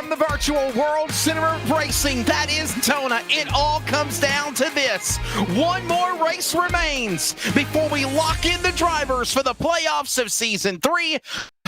From the virtual world center of racing, that is Daytona, it all comes down to this. One more race remains before we lock in the drivers for the playoffs of Season 3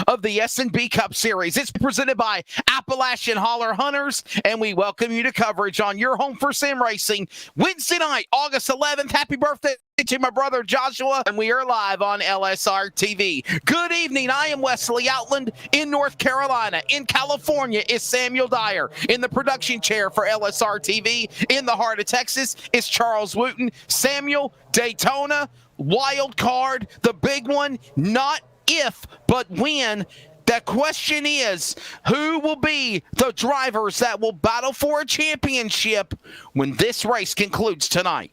of the SNB Cup Series. It's presented by Appalachian Hauler Hunters, and we welcome you to coverage on your home for sim racing Wednesday night, August 11th. Happy birthday to my brother Joshua, and we are live on LSRTV. Good evening. I am Wesley Outland in North Carolina. In California is Samuel Dyer. In the production chair for LSRTV in the heart of Texas is Charles Wooten. Samuel, Daytona, wild card, the big one, not if, but when. The question is, who will be the drivers that will battle for a championship when this race concludes tonight?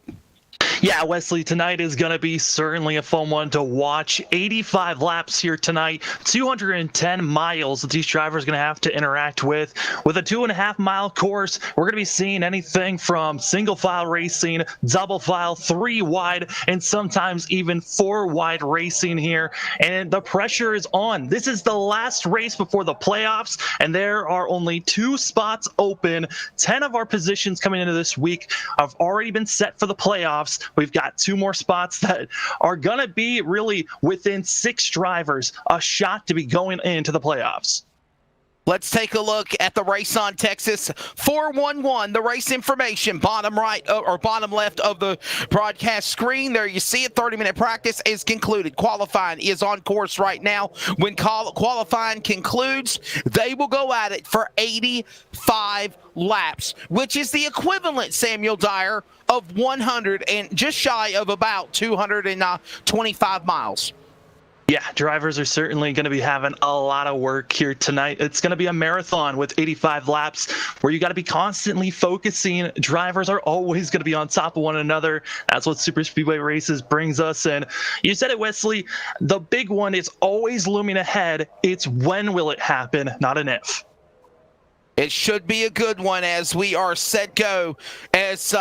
Yeah, Wesley, tonight is going to be certainly a fun one to watch. 85 laps here tonight, 210 miles that these drivers are going to have to interact with. With a 2.5-mile course, we're going to be seeing anything from single file racing, double file, 3 wide, and sometimes even 4 wide racing here. And the pressure is on. This is the last race before the playoffs, and there are only 2 spots open. 10 of our positions coming into this week have already been set for the playoffs. We've got 2 more spots that are going to be really within 6 drivers, a shot to be going into the playoffs. Let's take a look at the race on Texas 411. The race information, bottom right or bottom left of the broadcast screen. There you see it. 30-minute practice is concluded. Qualifying is on course right now. When qualifying concludes, they will go at it for 85 laps, which is the equivalent, Samuel Dyer, of 100 and just shy of about 225 miles. Yeah, drivers are certainly going to be having a lot of work here tonight. It's going to be a marathon with 85 laps where you got to be constantly focusing. Drivers are always going to be on top of one another. That's what Super Speedway races brings us. And you said it, Wesley, the big one is always looming ahead. It's when will it happen, not an if. It should be a good one as we are set go as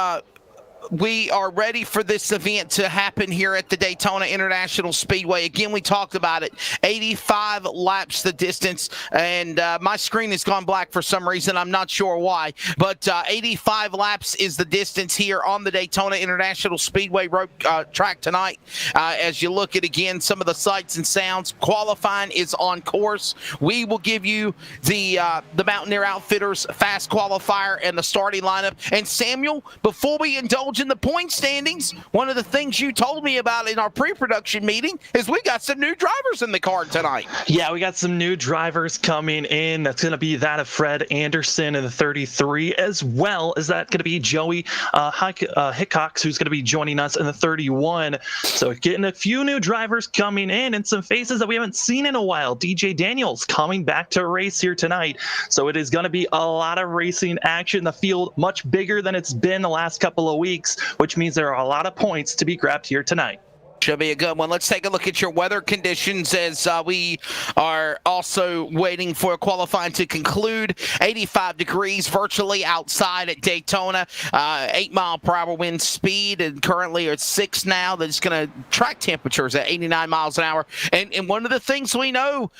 we are ready for this event to happen here at the Daytona International Speedway. Again, we talked about it. 85 laps the distance, and my screen has gone black for some reason. I'm not sure why, but 85 laps is the distance here on the Daytona International Speedway road track tonight. As you look at, again, some of the sights and sounds, qualifying is on course. We will give you the Mountaineer Outfitters fast qualifier and the starting lineup. And Samuel, before we indulge in the point standings, one of the things you told me about in our pre-production meeting is we got some new drivers in the card tonight. Yeah, we got some new drivers coming in. That's going to be that of Fred Anderson in the 33, as well as that going to be Joey Hickox, who's going to be joining us in the 31. So getting a few new drivers coming in and some faces that we haven't seen in a while. DJ Daniels coming back to race here tonight. So it is going to be a lot of racing action. The field much bigger than it's been the last couple of weeks, which means there are a lot of points to be grabbed here tonight. Should be a good one. Let's take a look at your weather conditions as we are also waiting for qualifying to conclude. 85 degrees virtually outside at Daytona. 8-mile-per-hour wind speed, and currently it's 6 now. That's going to track temperatures at 89 miles an hour. And one of the things we know,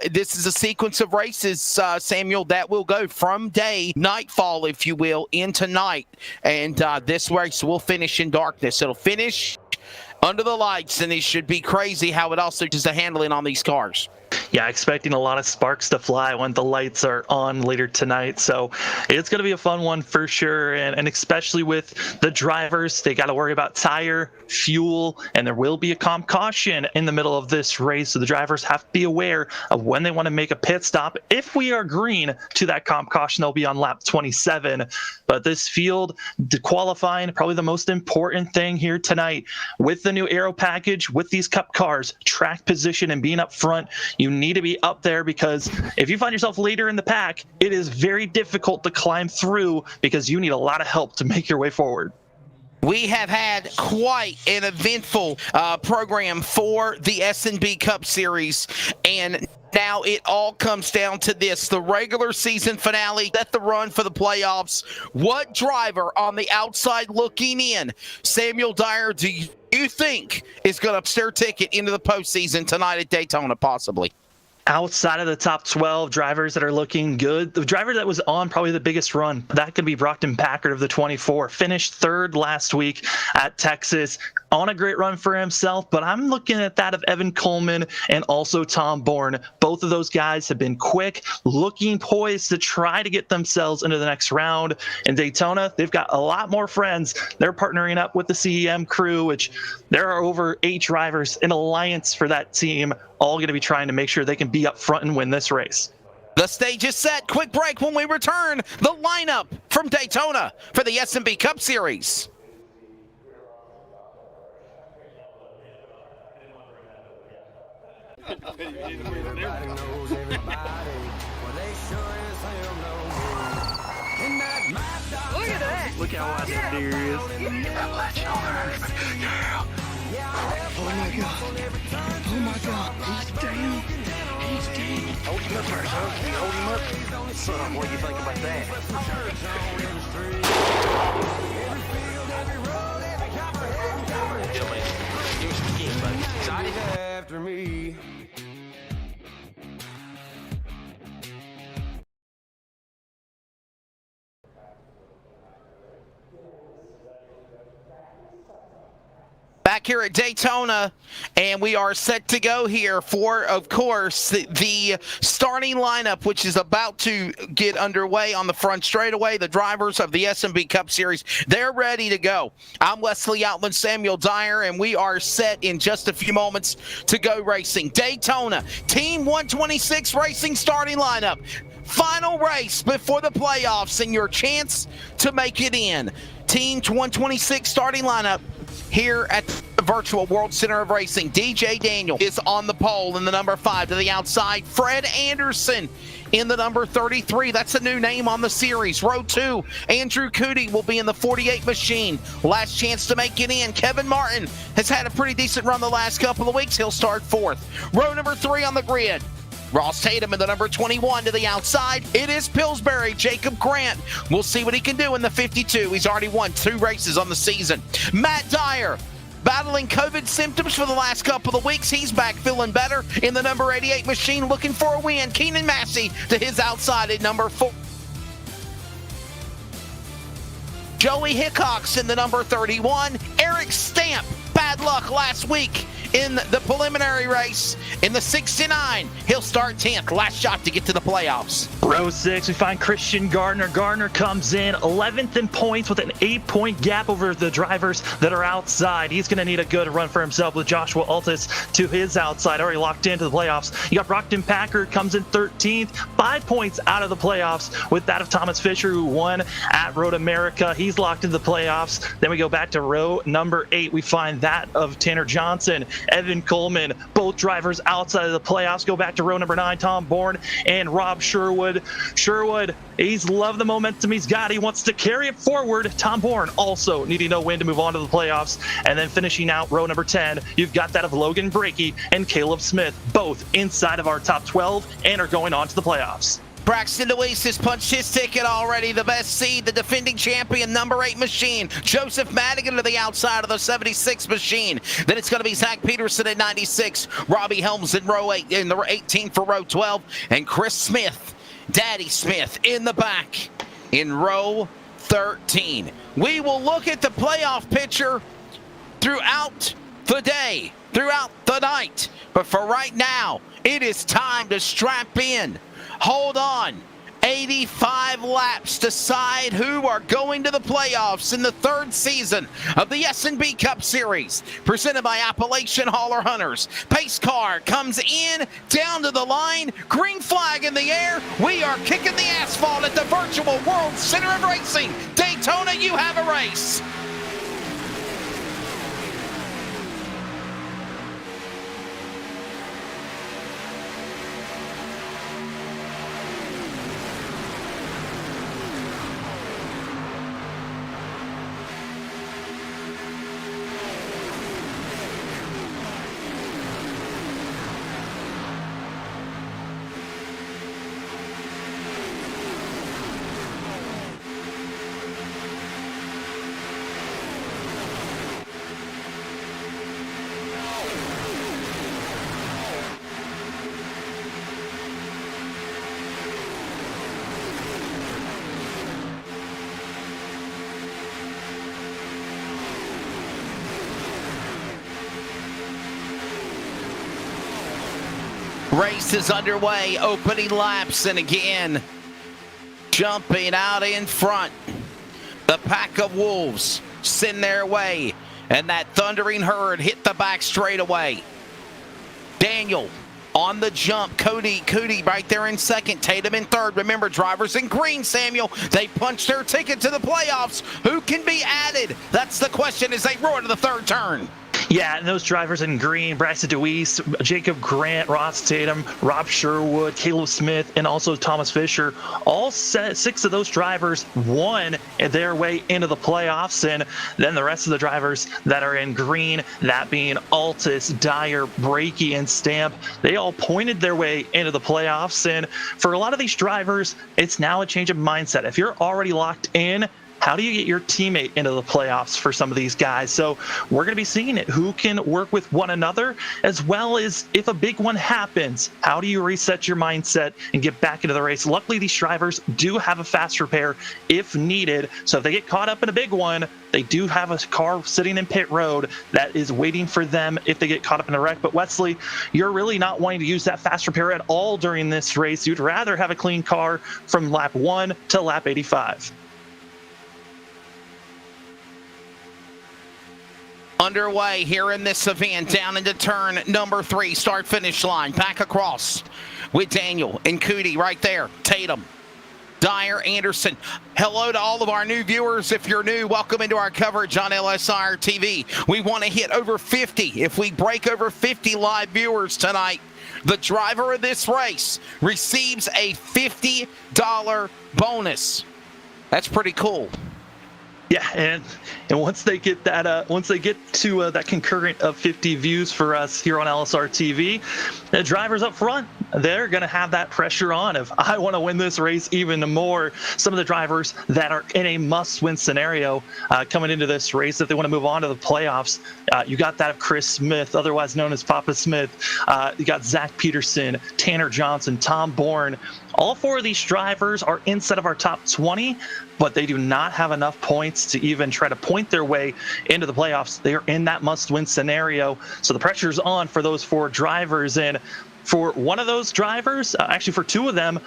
this is a sequence of races, Samuel, that will go from nightfall, if you will, into night. And this race will finish in darkness. It'll finish under the lights, and it should be crazy how it also does the handling on these cars. Yeah, expecting a lot of sparks to fly when the lights are on later tonight. So it's going to be a fun one for sure. And especially with the drivers, they got to worry about tire, fuel, and there will be a comp caution in the middle of this race. So the drivers have to be aware of when they want to make a pit stop. If we are green to that comp caution, they'll be on lap 27. But this field, qualifying, probably the most important thing here tonight. With the new aero package, with these cup cars, track position and being up front, you need to be up there, because if you find yourself later in the pack, it is very difficult to climb through because you need a lot of help to make your way forward. We have had quite an eventful program for the SNB Cup Series, and now it all comes down to this, the regular season finale, at the run for the playoffs. What driver on the outside looking in, Samuel Dyer, do you think is going to upstairs ticket into the postseason tonight at Daytona, possibly? outside of the top 12 drivers that are looking good, the driver that was on probably the biggest run, that could be Brockton Packard of the 24. Finished third last week at Texas. On a great run for himself, but I'm looking at that of Evan Coleman and also Tom Bourne. Both of those guys have been quick, looking poised to try to get themselves into the next round. In Daytona, they've got a lot more friends. They're partnering up with the CEM crew, which there are over 8 drivers in alliance for that team, all going to be trying to make sure they can be up front and win this race. The stage is set. Quick break. When we return, the lineup from Daytona for the SNB Cup Series. Everybody knows everybody. Well, they sure as hell know me. And that my dog. Look at that. Look how wide that deer is. Oh my god. Oh my god. He's down. He's down. Hold him up first, huh? Hold him up. Son, what do you think about that? Give me some skin, buddy. Excited? After me. Back here at Daytona, and we are set to go here for, of course, the starting lineup, which is about to get underway on the front straightaway. The drivers of the SNB Cup Series, they're ready to go. I'm Leslie Outland, Samuel Dyer, and we are set in just a few moments to go racing. Daytona, Team 126 Racing starting lineup. Final race before the playoffs and your chance to make it in. Team 126 starting lineup here at the Virtual World Center of Racing. DJ Daniel is on the pole in the number 5 to the outside. Fred Anderson in the number 33. That's a new name on the series. Row 2, Andrew Cootie will be in the 48 machine. Last chance to make it in. Kevin Martin has had a pretty decent run the last couple of weeks. He'll start 4th. Row number 3 on the grid. Ross Tatum in the number 21 to the outside. It is Pillsbury. Jacob Grant. We'll see what he can do in the 52. He's already won 2 races on the season. Matt Dyer, battling COVID symptoms for the last couple of weeks. He's back feeling better in the number 88 machine, looking for a win. Keenan Massey to his outside at number 4. Joey Hickox in the number 31. Eric Stamp, bad luck last week in the preliminary race in the 69. He'll start 10th. Last shot to get to the playoffs. Row 6, we find Christian Gardner. Gardner comes in 11th in points with an 8-point gap over the drivers that are outside. He's going to need a good run for himself with Joshua Altus to his outside, already locked into the playoffs. You got Brockton Packard comes in 13th, 5 points out of the playoffs with that of Thomas Fisher, who won at Road America. He's locked into the playoffs. Then we go back to row number 8. We find that of Tanner Johnson, Evan Coleman, both drivers outside of the playoffs. Go back to row number 9, Tom Bourne and Rob Sherwood. Sherwood, he's loved the momentum he's got. He wants to carry it forward. Tom Bourne also needing no win to move on to the playoffs. And then finishing out row number 10, you've got that of Logan Brakey and Caleb Smith, both inside of our top 12 and are going on to the playoffs. Braxton Deweese has punched his ticket already. The best seed, the defending champion, number 8 machine. Joseph Madigan to the outside of the 76 machine. Then it's going to be Zach Peterson at 96. Robbie Helms in row 8, in the 18 for row 12. And Chris Smith, Daddy Smith, in the back in row 13. We will look at the playoff picture throughout the day, throughout the night. But for right now, it is time to strap in. Hold on. 85 laps decide who are going to the playoffs in the 3rd season of the SNB Cup Series, presented by Appalachian Hauler Hunters. Pace car comes in, down to the line, green flag in the air. We are kicking the asphalt at the Virtual World Center of Racing. Daytona, you have a race. Race is underway, opening laps, and again, jumping out in front. The pack of wolves send their way, and that thundering herd hit the back straightaway. Daniel on the jump. Cody right there in second. Tatum in third. Remember, drivers in green, Samuel, they punched their ticket to the playoffs. Who can be added? That's the question as they roar to the third turn. Yeah, and those drivers in green, Braxton DeWeese, Jacob Grant, Ross Tatum, Rob Sherwood, Caleb Smith, and also Thomas Fisher, all 6 of those drivers won their way into the playoffs. And then the rest of the drivers that are in green, that being Altus, Dyer, Brakey, and Stamp, they all pointed their way into the playoffs. And for a lot of these drivers, it's now a change of mindset. If you're already locked in, how do you get your teammate into the playoffs for some of these guys? So we're going to be seeing it. Who can work with one another, as well as if a big one happens, how do you reset your mindset and get back into the race? Luckily, these drivers do have a fast repair if needed. So if they get caught up in a big one, they do have a car sitting in pit road that is waiting for them if they get caught up in a wreck. But Wesley, you're really not wanting to use that fast repair at all during this race. You'd rather have a clean car from lap 1 to lap 85. Underway here in this event, down into turn number 3, start-finish line, back across with Daniel and Cootie right there, Tatum, Dyer, Anderson. Hello to all of our new viewers. If you're new, welcome into our coverage on LSRTV. We want to hit over 50. If we break over 50 live viewers tonight, the driver of this race receives a $50 bonus. That's pretty cool. Yeah, and once they get that, once they get to that concurrent of 50 views for us here on LSR TV, the drivers up front, they're going to have that pressure on of, I want to win this race even more. Some of the drivers that are in a must-win scenario coming into this race, if they want to move on to the playoffs, you got that of Chris Smith, otherwise known as Papa Smith. You got Zach Peterson, Tanner Johnson, Tom Bourne. All 4 of these drivers are inside of our top 20, but they do not have enough points to even try to point their way into the playoffs. They are in that must-win scenario, so the pressure's on for those 4 drivers. And for one of those drivers, actually for 2 of them,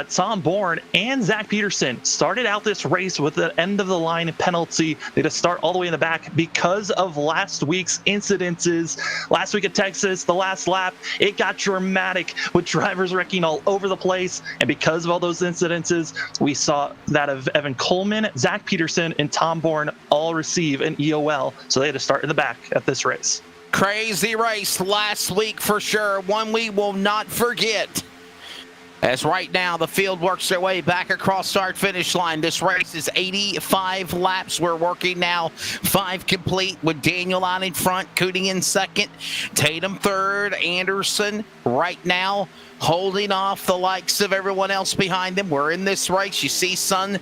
Tom Bourne and Zach Peterson started out this race with an end-of-the-line penalty. They had to start all the way in the back because of last week's incidences. Last week at Texas, the last lap, it got dramatic with drivers wrecking all over the place. And because of all those incidences, we saw that of Evan Coleman, Zach Peterson, and Tom Bourne all receive an EOL. So they had to start in the back at this race. Crazy race last week for sure, one we will not forget. As right now the field works their way back across start-finish line. This race is 85 laps. We're working now 5 complete with Daniel out in front, Cootie in second, Tatum third, Anderson right now holding off the likes of everyone else behind them. We're in this race. You see sun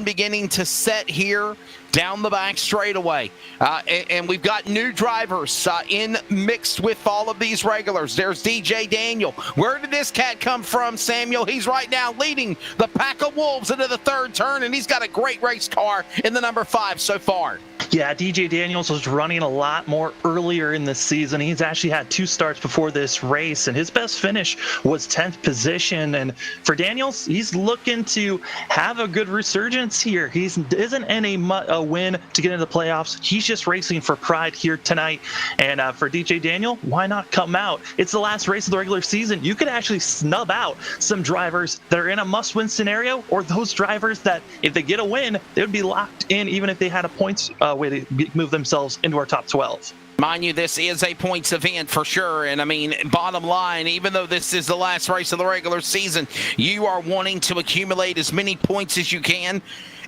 beginning to set here down the back straightaway. And we've got new drivers in mixed with all of these regulars. There's DJ Daniel. Where did this cat come from, Samuel? He's right now leading the pack of wolves into the third turn, and he's got a great race car in the number 5 so far. Yeah, DJ Daniels was running a lot more earlier in the season. He's actually had 2 starts before this race, and his best finish was 10th position. And for Daniels, he's looking to have a good resurgence here. He isn't in a win to get into the playoffs. He's just racing for pride here tonight. And for DJ Daniel, why not come out? It's the last race of the regular season. You could actually snub out some drivers that are in a must-win scenario, or those drivers that, if they get a win, they would be locked in even if they had a points way to move themselves into our top 12. Mind you, this is a points event for sure. And I mean, bottom line, even though this is the last race of the regular season, you are wanting to accumulate as many points as you can.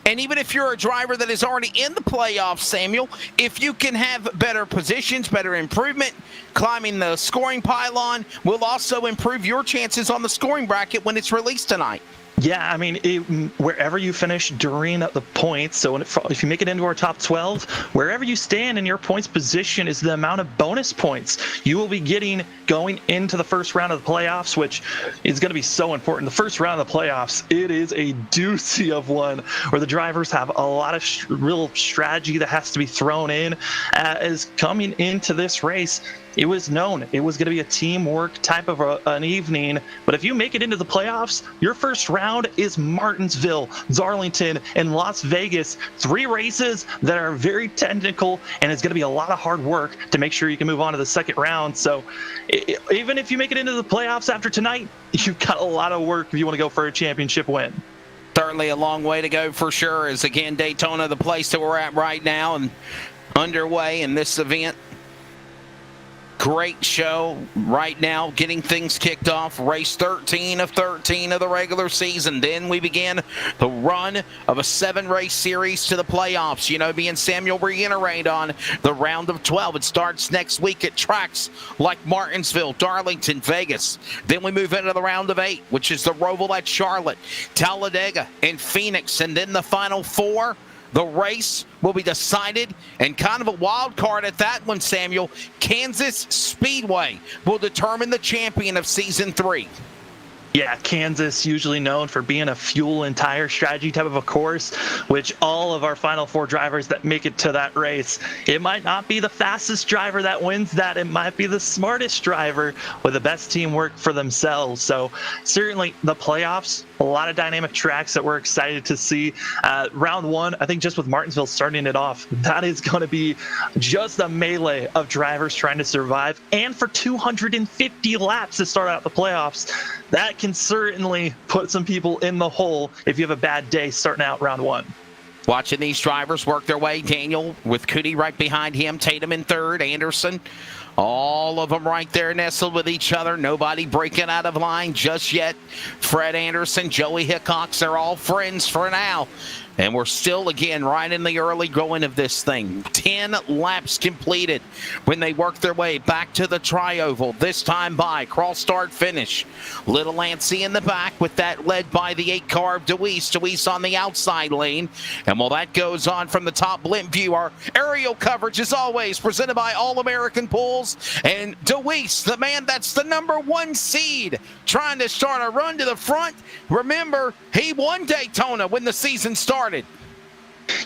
And even if you're a driver that is already in the playoffs, Samuel, if you can have better positions, better improvement, climbing the scoring pylon will also improve your chances on the scoring bracket when it's released tonight. Yeah, I mean, wherever you finish during the points, so if you make it into our top 12, wherever you stand in your points position is the amount of bonus points you will be getting going into the first round of the playoffs, which is going to be so important. The first round of the playoffs, it is a doozy of one where the drivers have a lot of real strategy that has to be thrown in as coming into this race. it was known it was going to be a teamwork type of an evening. But if you make it into the playoffs, your first round is Martinsville, Darlington, and Las Vegas. 3 races that are very technical, and it's going to be a lot of hard work to make sure you can move on to the second round. So even if you make it into the playoffs after tonight, you've got a lot of work if you want to go for a championship win. Certainly a long way to go for sure. As again, Daytona, the place that we're at right now and underway in this event. Great show right now, getting things kicked off. Race 13 of 13 of the regular season. Then we begin the run of a 7-race series to the playoffs. You know, me and Samuel reiterate on the round of 12. It starts next week at tracks like Martinsville, Darlington, Vegas. Then we move into the round of 8, which is the Roval at Charlotte, Talladega, and Phoenix. And then the final 4. The race will be decided, and kind of a wild card at that one, Samuel. Kansas Speedway will determine the champion of Season 3. Yeah, Kansas, usually known for being a fuel and tire strategy type of a course, which all of our Final 4 drivers that make it to that race, it might not be the fastest driver that wins that. It might be the smartest driver with the best teamwork for themselves. So certainly the playoffs, a lot of dynamic tracks that we're excited to see. Round 1, I think just with Martinsville starting it off, that is going to be just a melee of drivers trying to survive. And for 250 laps to start out the playoffs, that can certainly put some people in the hole if you have a bad day starting out round 1. Watching these drivers work their way. Daniel with Cootie right behind him. Tatum in third. Anderson. All of them right there nestled with each other. Nobody breaking out of line just yet. Fred Anderson, Joey Hickox, they're all friends for now. And we're still, again, right in the early going of this thing. 10 laps completed when they work their way back to the tri-oval. This time by cross start finish. Little Lancy in the back with that led by the 8-car of DeWeese. DeWeese on the outside lane. And while that goes on from the top blimp view, our aerial coverage is always presented by All-American Pools. And DeWeese, the man that's the #1 seed, trying to start a run to the front. Remember, he won Daytona when the season started.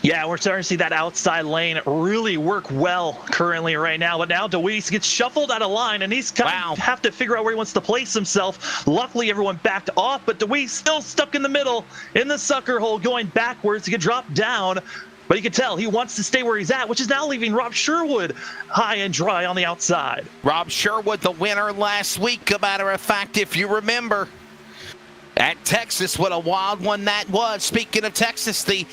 Yeah, we're starting to see that outside lane really work well currently right now. But now DeWeese gets shuffled out of line, and he's kind of have to figure out where he wants to place himself. Luckily, everyone backed off, but DeWeese still stuck in the middle in the sucker hole going backwards. He could drop down, but you can tell he wants to stay where he's at, which is now leaving Rob Sherwood high and dry on the outside. Rob Sherwood, the winner last week, a matter of fact, if you remember. At Texas, what a wild one that was. Speaking of Texas, the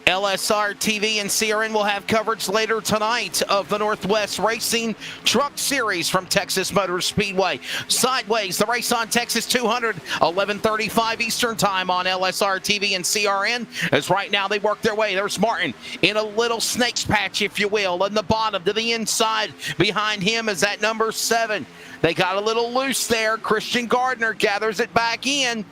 LSRTV and CRN will have coverage later tonight of the Northwest Racing Truck Series from Texas Motor Speedway. Sideways, the race on Texas 200, 11:35 Eastern Time on LSRTV and CRN. As right now they work their way. There's Martin in a little snake's patch, if you will, on the bottom to the inside. Behind him is that number 7. They got a little loose there. Christian Gardner gathers it back in.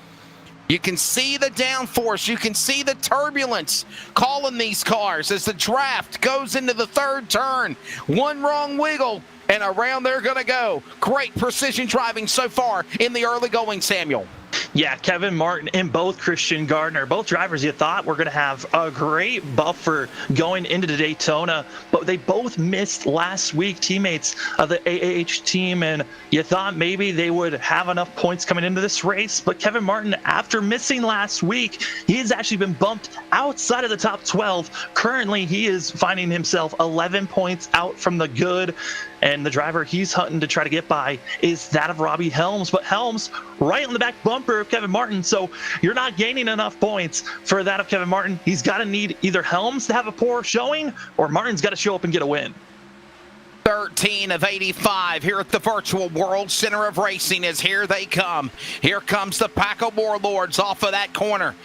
You can see the downforce. You can see the turbulence calling these cars as the draft goes into the 3rd turn. One wrong wiggle, and around they're going to go. Great precision driving so far in the early going, Samuel. Yeah, Kevin Martin and both Christian Gardner, both drivers you thought were going to have a great buffer going into the Daytona, but they both missed last week, teammates of the AAH team, and you thought maybe they would have enough points coming into this race. But Kevin Martin, after missing last week, he's actually been bumped outside of the top 12. Currently, he is finding himself 11 points out from the good, and the driver he's hunting to try to get by is that of Robbie Helms. But Helms right on the back bumper of Kevin Martin, so you're not gaining enough points for that of Kevin Martin. He's got to need either Helms to have a poor showing, or Martin's got to show up and get a win. 13 of 85 here at the Virtual World Center of Racing as here they come. Here comes the pack of warlords off of that corner.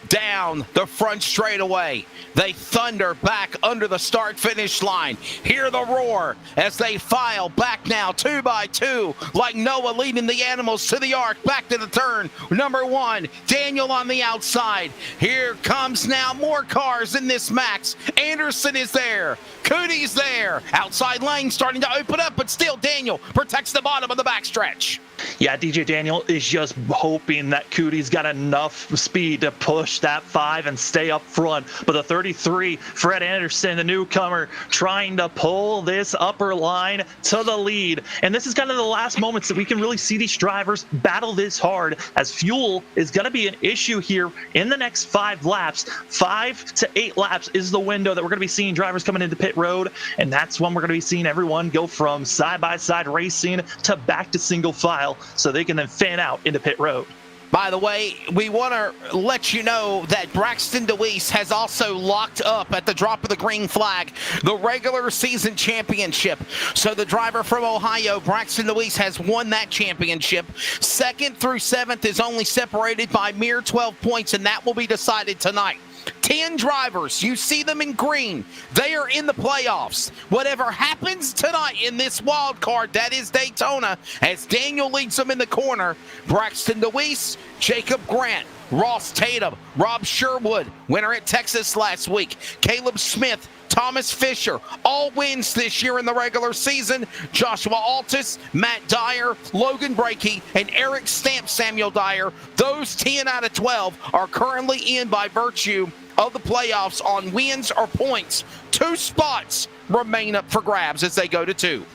Down the front straightaway. They thunder back under the start-finish line. Hear the roar as they file back now 2 by 2 like Noah leading the animals to the arc. Back to the turn. Number 1, Daniel on the outside. Here comes now more cars in this Max. Anderson is there. Cootie's there. Outside lane starting to open up, but still Daniel protects the bottom of the backstretch. Yeah, DJ Daniel is just hoping that Cootie's got enough speed to push that 5 and stay up front. But the 33, Fred Anderson, the newcomer, trying to pull this upper line to the lead. And this is kind of the last moments that we can really see these drivers battle this hard, as fuel is going to be an issue here in the next 5 laps. 5 to 8 laps is the window that we're going to be seeing drivers coming into pit road. And that's when we're going to be seeing everyone go from side-by-side racing to back to single file, so they can then fan out into pit road. By the way, we want to let you know that Braxton DeWeese has also locked up at the drop of the green flag the regular season championship. So the driver from Ohio, Braxton DeWeese, has won that championship. 2nd through 7th is only separated by mere 12 points, and that will be decided tonight. 10 drivers, you see them in green. They are in the playoffs. Whatever happens tonight in this wild card, that is Daytona, as Daniel leads them in the corner. Braxton DeWeese, Jacob Grant, Ross Tatum, Rob Sherwood, winner at Texas last week, Caleb Smith, Thomas Fisher, all wins this year in the regular season. Joshua Altus, Matt Dyer, Logan Brakey, and Eric Stamp Samuel Dyer. Those 10 out of 12 are currently in by virtue of the playoffs on wins or points. 2 spots remain up for grabs as they go to 2.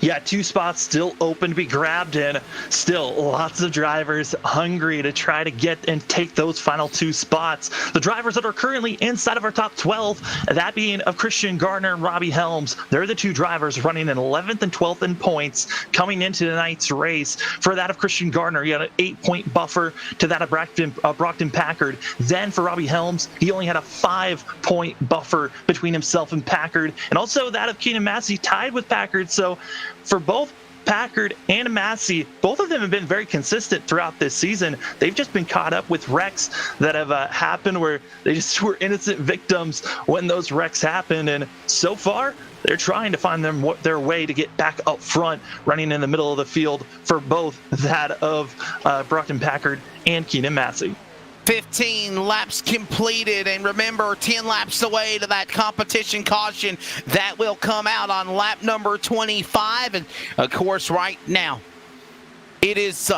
Yeah, 2 spots still open to be grabbed in. Still lots of drivers hungry to try to get and take those final 2 spots. The drivers that are currently inside of our top 12, that being of Christian Gardner and Robbie Helms. They're the 2 drivers running in 11th and 12th in points coming into tonight's race. For that of Christian Gardner, he had an 8-point buffer to that of Brockton Packard. Then for Robbie Helms, he only had a 5-point buffer between himself and Packard. And also that of Keenan Massey tied with Packard. So for both Packard and Massey, both of them have been very consistent throughout this season. They've just been caught up with wrecks that have happened where they just were innocent victims when those wrecks happened. And so far, they're trying to find their way to get back up front, running in the middle of the field for both that of Brockton Packard and Keenan Massey. 15 laps completed, and remember, 10 laps away to that competition caution that will come out on lap number 25. And of course, right now it is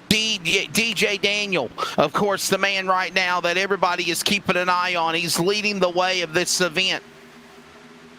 DJ Daniel, of course, the man right now that everybody is keeping an eye on. He's leading the way of this event.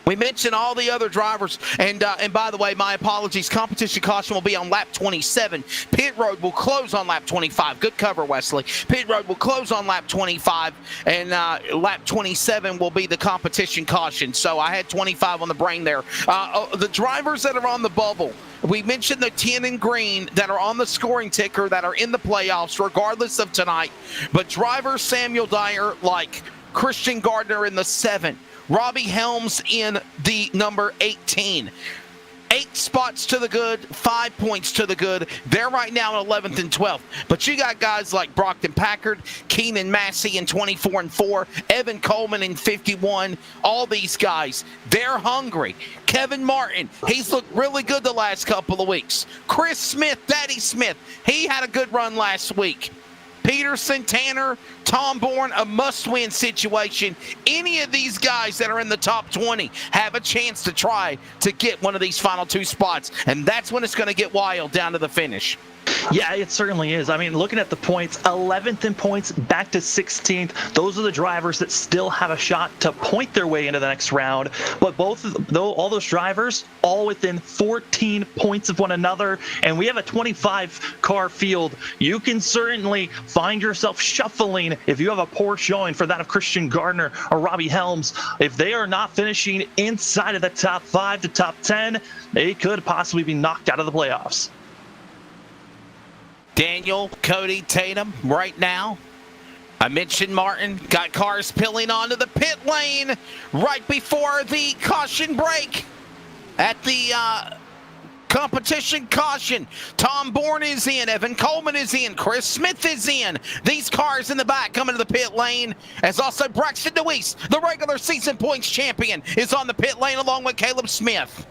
We mentioned all the other drivers, and by the way, my apologies, competition caution will be on lap 27. Pit road will close on lap 25. Good cover, Wesley. Pit road will close on lap 25, and lap 27 will be the competition caution. So I had 25 on the brain there. The drivers that are on the bubble, we mentioned the 10 in green that are on the scoring ticker that are in the playoffs regardless of tonight. But driver Samuel Dyer, like Christian Gardner in the 7, Robbie Helms in the number 18. 8 spots to the good, 5 points to the good. They're right now in 11th and 12th. But you got guys like Brockton Packard, Keenan Massey in 24 and 4, Evan Coleman in 51. All these guys, they're hungry. Kevin Martin, he's looked really good the last couple of weeks. Chris Smith, Daddy Smith, he had a good run last week. Peterson, Tanner, Tom Bourne, a must-win situation. Any of these guys that are in the top 20 have a chance to try to get one of these final 2 spots, and that's when it's going to get wild down to the finish. Yeah, it certainly is. I mean, looking at the points, 11th in points, back to 16th. Those are the drivers that still have a shot to point their way into the next round. But all those drivers, all within 14 points of one another. And we have a 25-car field. You can certainly find yourself shuffling if you have a poor showing for that of Christian Gardner or Robbie Helms. If they are not finishing inside of the top 5 to top 10, they could possibly be knocked out of the playoffs. Daniel, Cody, Tatum, right now. I mentioned Martin, got cars peeling onto the pit lane right before the caution break at the competition caution. Tom Bourne is in, Evan Coleman is in, Chris Smith is in. These cars in the back coming to the pit lane, as also Braxton DeWeese, the regular season points champion, is on the pit lane along with Caleb Smith.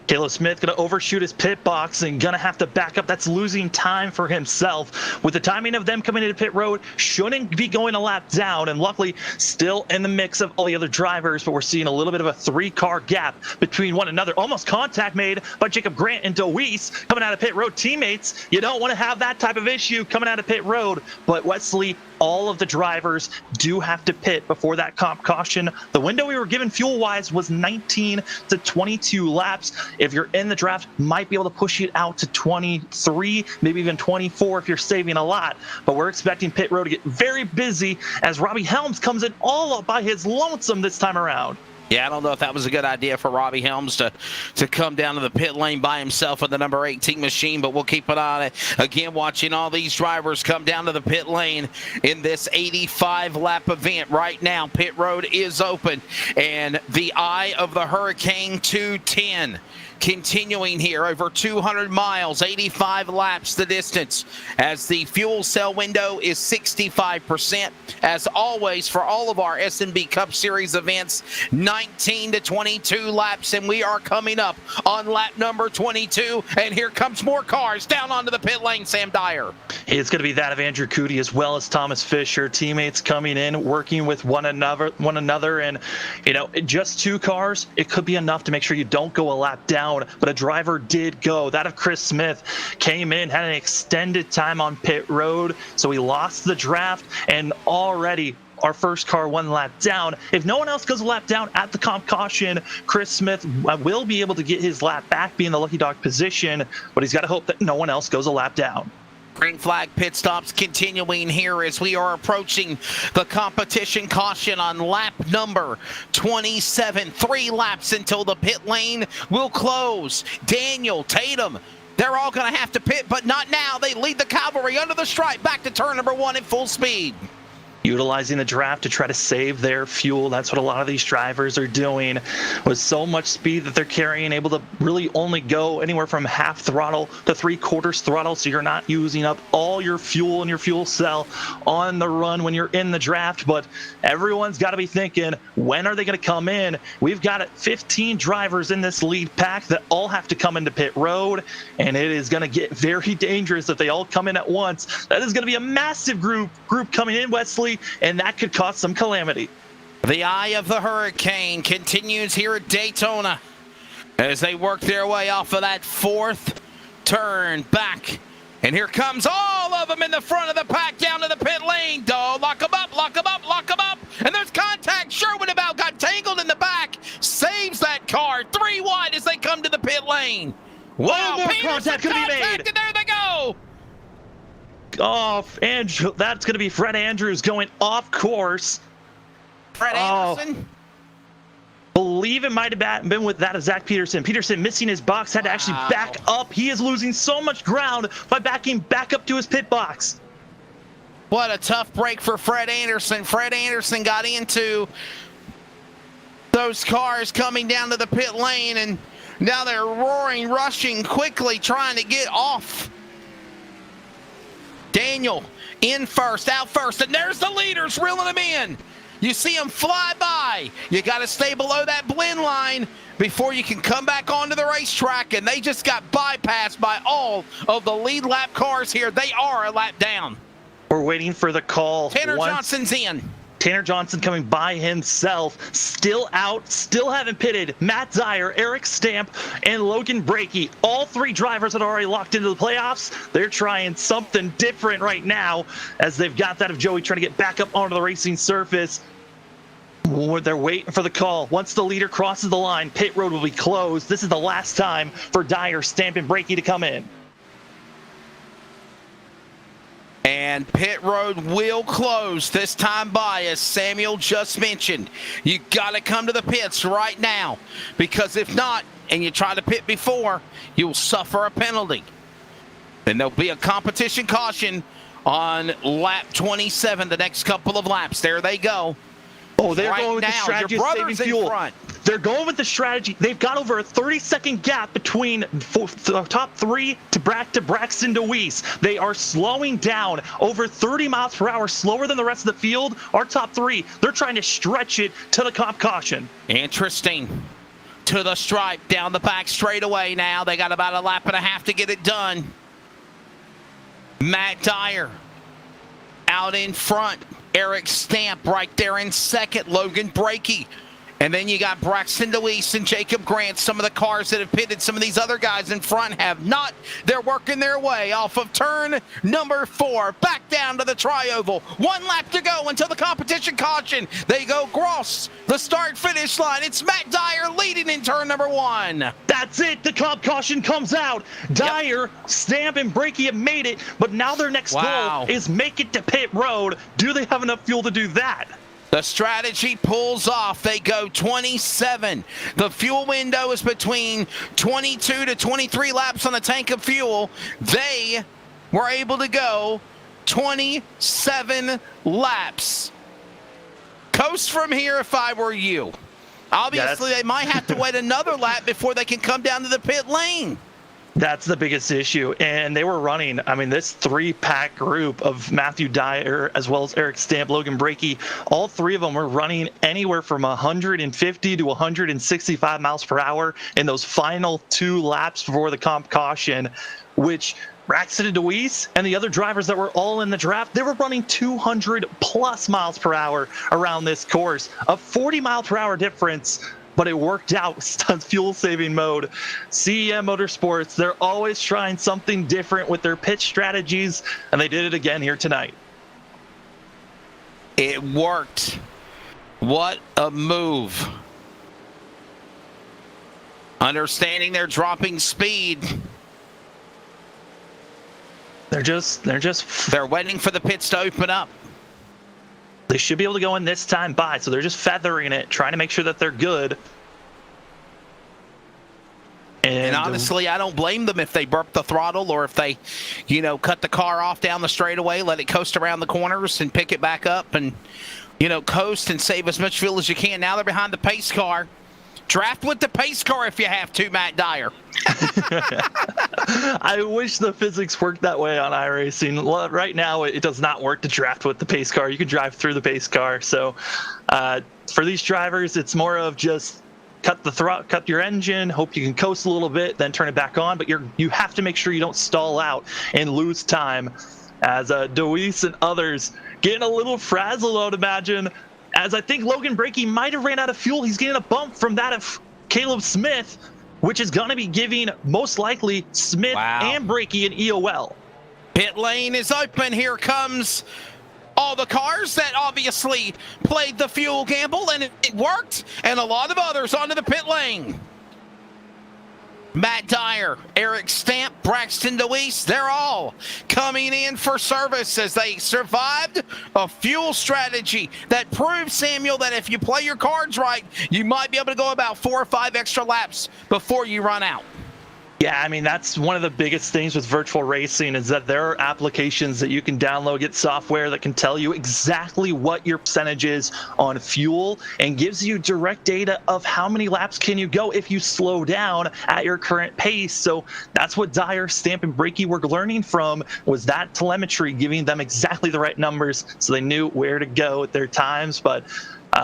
Caleb Smith going to overshoot his pit box and going to have to back up. That's losing time for himself. With the timing of them coming into pit road, shouldn't be going a lap down, and luckily still in the mix of all the other drivers, but we're seeing a little bit of a 3-car gap between one another. Almost contact made by Jacob Grant and Deweese coming out of pit road. Teammates, you don't want to have that type of issue coming out of pit road, but Wesley, all of the drivers do have to pit before that comp caution. The window we were given fuel-wise was 19 to 22 laps. If you're in the draft, might be able to push it out to 23, maybe even 24 if you're saving a lot. But we're expecting pit road to get very busy as Robbie Helms comes in all up by his lonesome this time around. Yeah, I don't know if that was a good idea for Robbie Helms to come down to the pit lane by himself with the number 18 machine, but we'll keep an eye on it. Again, watching all these drivers come down to the pit lane in this 85-lap event. Right now, pit road is open, and the eye of the Hurricane 210 continuing here over 200 miles, 85 laps the distance, as the fuel cell window is 65%. As always, for all of our SNB Cup Series events, 19 to 22 laps, and we are coming up on lap number 22, and here comes more cars down onto the pit lane. Sam Dyer. It's going to be that of Andrew Cootie as well as Thomas Fisher. Teammates coming in, working with one another, and just 2 cars, it could be enough to make sure you don't go a lap down. But a driver did go. That of Chris Smith came in, had an extended time on pit road, so he lost the draft, and already our first car 1 lap down. If no one else goes a lap down at the comp caution, Chris Smith will be able to get his lap back, be in the lucky dog position, but he's got to hope that no one else goes a lap down. Green flag pit stops continuing here as we are approaching the competition caution on lap number 27. 3 laps until the pit lane will close. Daniel, Tatum, they're all going to have to pit, but not now. They lead the cavalry under the stripe back to turn number 1 at full speed. Utilizing the draft to try to save their fuel. That's what a lot of these drivers are doing. With so much speed that they're carrying, able to really only go anywhere from half throttle to 3/4 throttle, so you're not using up all your fuel in your fuel cell on the run when you're in the draft. But everyone's got to be thinking, when are they going to come in? We've got 15 drivers in this lead pack that all have to come into pit road, and it is going to get very dangerous if they all come in at once. That is going to be a massive group coming in, Wesley, and that could cause some calamity. The eye of the Hurricane continues here at Daytona as they work their way off of that 4th turn back. And here comes all of them in the front of the pack down to the pit lane. Lock them up, lock them up, lock them up. And there's contact. Sherwood about got tangled in the back. Saves that car. 3 wide as they come to the pit lane. Wow, more contact could be made. And there they go. Off, Andrew. That's going to be Fred Andrews going off course. Fred Anderson. Believe it might have been with that of Zach Peterson. Peterson missing his box, had to actually back up. He is losing so much ground by backing back up to his pit box. What a tough break for Fred Anderson. Fred Anderson got into those cars coming down to the pit lane, and now they're roaring, rushing quickly, trying to get off. Daniel in first, out first, and there's the leaders reeling them in. You see them fly by. You got to stay below that blend line before you can come back onto the racetrack, and they just got bypassed by all of the lead lap cars here. They are a lap down. We're waiting for the call. Tanner Johnson's in. Tanner Johnson coming by himself, still out, still haven't pitted. Matt Dyer, Eric Stamp, and Logan Brakey, all 3 drivers that are already locked into the playoffs. They're trying something different right now as they've got that of Joey trying to get back up onto the racing surface. They're waiting for the call. Once the leader crosses the line, pit road will be closed. This is the last time for Dyer, Stamp, and Brakey to come in. And pit road will close this time by, as Samuel just mentioned. You got to come to the pits right now, because if not, and you try to pit before, you'll suffer a penalty. Then there'll be a competition caution on lap 27, the next couple of laps. There they go. Oh, they're going with the strategy of saving fuel. Front. They're going with the strategy. They've got over a 30-second gap between the top 3 to Braxton Deweese. They are slowing down over 30 miles per hour, slower than the rest of the field. Our top 3, they're trying to stretch it to the comp caution. Interesting. To the stripe, down the back straightaway now. They got about a lap and a half to get it done. Matt Dyer out in front. Eric Stamp right there in second. Logan Brakey. And then you got Braxton DeWeese and Jacob Grant. Some of the cars that have pitted, some of these other guys in front have not. They're working their way off of turn number 4. Back down to the tri-oval. 1 lap to go until the competition caution. They go across the start-finish line. It's Matt Dyer leading in turn number 1. That's it. The comp caution comes out. Dyer, Stamp, and Brakey have made it, but now their next goal is make it to pit road. Do they have enough fuel to do that? The strategy pulls off. They go 27. The fuel window is between 22 to 23 laps on the tank of fuel. They were able to go 27 laps. Coast from here if I were you. Obviously, they might have to wait another lap before they can come down to the pit lane. That's the biggest issue. And they were running, I mean, this 3-pack group of Matthew Dyer as well as Eric Stamp, Logan Brakey, all 3 of them were running anywhere from 150 to 165 miles per hour in those final 2 laps before the comp caution, which Braxton and DeWeese and the other drivers that were all in the draft, they were running 200 plus miles per hour around this course. A 40 mile per hour difference, but it worked out on fuel saving mode. CEM Motorsports, they're always trying something different with their pitch strategies, and they did it again here tonight. It worked. What a move. Understanding they're dropping speed. They're waiting for the pits to open up. They should be able to go in this time by, so they're just feathering it, trying to make sure that they're good. And honestly, I don't blame them if they burp the throttle or if they, cut the car off down the straightaway, let it coast around the corners and pick it back up and, coast and save as much fuel as you can. Now they're behind the pace car. Draft with the pace car if you have to, Matt Dyer. I wish the physics worked that way on iRacing. Right now, it does not work to draft with the pace car. You can drive through the pace car. So for these drivers, it's more of just cut your engine, hope you can coast a little bit, then turn it back on. But you have to make sure you don't stall out and lose time. As DeWeese and others getting a little frazzled, I would imagine. As I think Logan Brakey might have ran out of fuel. He's getting a bump from that of Caleb Smith, which is going to be giving most likely Smith and Brakey an EOL. Pit lane is open. Here comes all the cars that obviously played the fuel gamble, and it worked. And a lot of others onto the pit lane. Matt Dyer, Eric Stamp, Braxton DeWeese, they're all coming in for service as they survived a fuel strategy that proves, Samuel, that if you play your cards right, you might be able to go about 4 or 5 extra laps before you run out. Yeah, I mean, that's one of the biggest things with virtual racing is that there are applications that you can download, get software that can tell you exactly what your percentage is on fuel and gives you direct data of how many laps can you go if you slow down at your current pace. So that's what Dyer, Stamp, and Brakey were learning from, was that telemetry giving them exactly the right numbers so they knew where to go at their times. But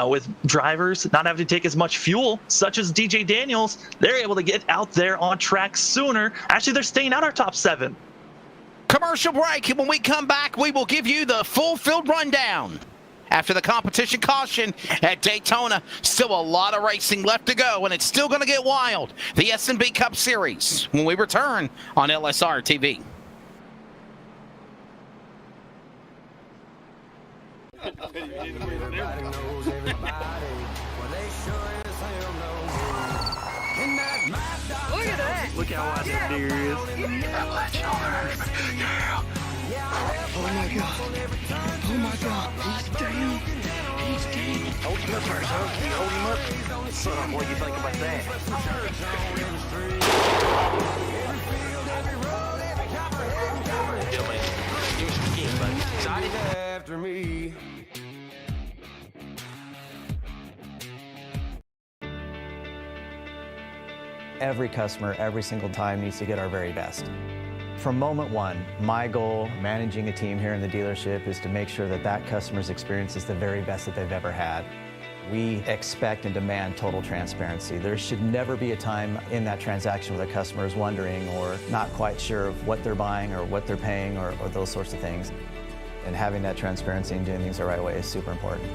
with drivers not having to take as much fuel, such as DJ Daniels, they're able to get out there on track sooner. Actually, they're staying out our top 7. Commercial break. And when we come back, we will give you the full field rundown. After the competition caution at Daytona, still a lot of racing left to go, and it's still going to get wild. The SNB Cup Series when we return on LSRTV. Everybody knows everybody. Well, they sure as hell know me. In that mad dog. Look at that. Look how wide that deer is. Oh my god. Oh my god. He's down. He's down. Hold him up first, huh? Can you hold him up? Son, what do you think about that? Yo, man. Do what you can, buddy. Excited? After me. Every customer, every single time, needs to get our very best. From moment one, my goal managing a team here in the dealership is to make sure that that customer's experience is the very best that they've ever had. We expect and demand total transparency. There should never be a time in that transaction where the customer is wondering or not quite sure of what they're buying or what they're paying or those sorts of things. And having that transparency and doing things the right way is super important.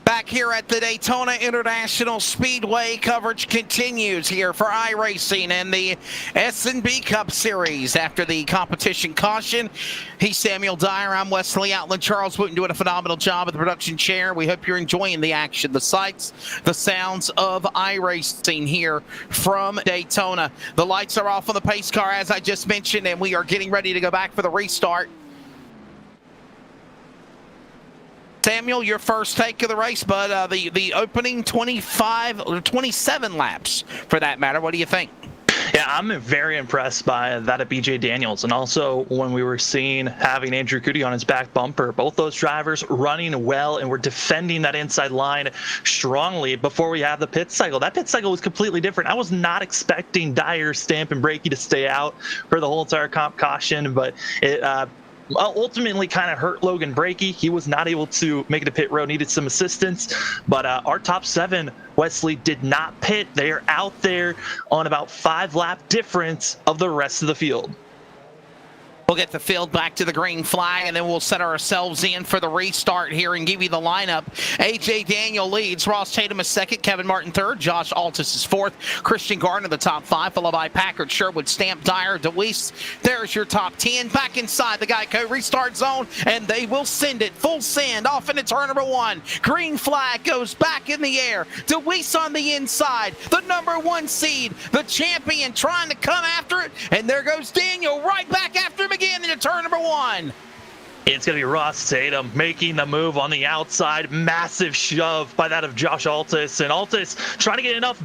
Back here at the Daytona International Speedway, coverage continues here for iRacing and the SNB Cup Series. After the competition caution, he's Samuel Dyer. I'm Wesley Outland. Charles Wooten doing a phenomenal job at the production chair. We hope you're enjoying the action, the sights, the sounds of iRacing here from Daytona. The lights are off on the pace car, as I just mentioned, and we are getting ready to go back for the restart. Samuel, your first take of the race, but the opening 25 or 27 laps, for that matter. What do you think? Yeah, I'm very impressed by that of BJ Daniels, and also when we were seeing having Andrew Goody on his back bumper, both those drivers running well and were defending that inside line strongly before we have the pit cycle. That pit cycle was completely different. I was not expecting Dyer, Stamp, and Brakey to stay out for the whole entire comp caution, but it ultimately kind of hurt Logan Brakey. He was not able to make it to pit road, needed some assistance, but our top 7, Wesley, did not pit. They are out there on about 5-lap difference of the rest of the field. We'll get the field back to the green flag, and then we'll set ourselves in for the restart here and give you the lineup. A.J. Daniel leads. Ross Tatum is second. Kevin Martin third. Josh Altus is fourth. Christian Gardner the top 5, followed by Packard, Sherwood, Stamp, Dyer, DeWeese. There's your top 10. Back inside the Geico restart zone, and they will send it full send off into turn number 1. Green flag goes back in the air. DeWeese on the inside. The number 1 seed, the champion, trying to come after it, and there goes Daniel right back after him again into turn number 1. It's going to be Ross Tatum making the move on the outside. Massive shove by that of Josh Altus. And Altus trying to get enough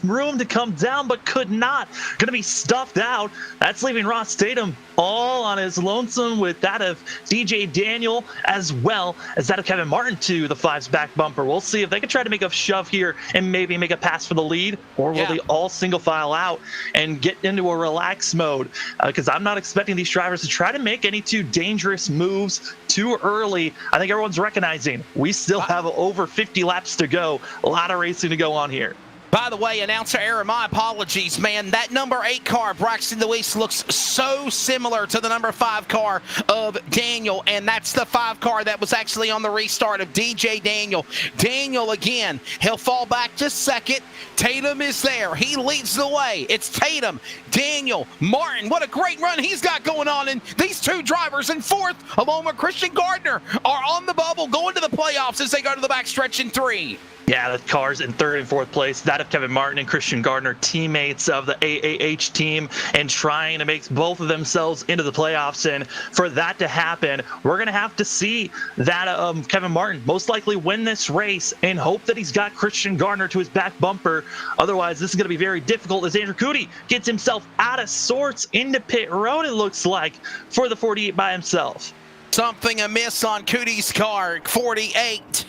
room to come down, but could not. Going to be stuffed out. That's leaving Ross Tatum all on his lonesome with that of DJ Daniel, as well as that of Kevin Martin to the 5's back bumper. We'll see if they can try to make a shove here and maybe make a pass for the lead, or will they all single file out and get into a relaxed mode? Because I'm not expecting these drivers to try to make any too dangerous moves too early. I think everyone's recognizing we still have over 50 laps to go. A lot of racing to go on here. By the way, announcer error, my apologies, man. That number 8 car, Braxton DeWeese, looks so similar to the number 5 car of Daniel, and that's the 5 car that was actually on the restart of DJ Daniel. Daniel again, he'll fall back just second. Tatum is there. He leads the way. It's Tatum, Daniel, Martin. What a great run he's got going on. And these 2 drivers in 4th, along with Christian Gardner, are on the bubble going to the playoffs as they go to the backstretch in 3. Yeah, the cars in 3rd and 4th place. That of Kevin Martin and Christian Gardner, teammates of the AAH team, and trying to make both of themselves into the playoffs. And for that to happen, we're going to have to see that Kevin Martin most likely win this race and hope that he's got Christian Gardner to his back bumper. Otherwise, this is going to be very difficult as Andrew Goody gets himself out of sorts into pit road, it looks like, for the 48 by himself. Something amiss on Cootie's car, 48.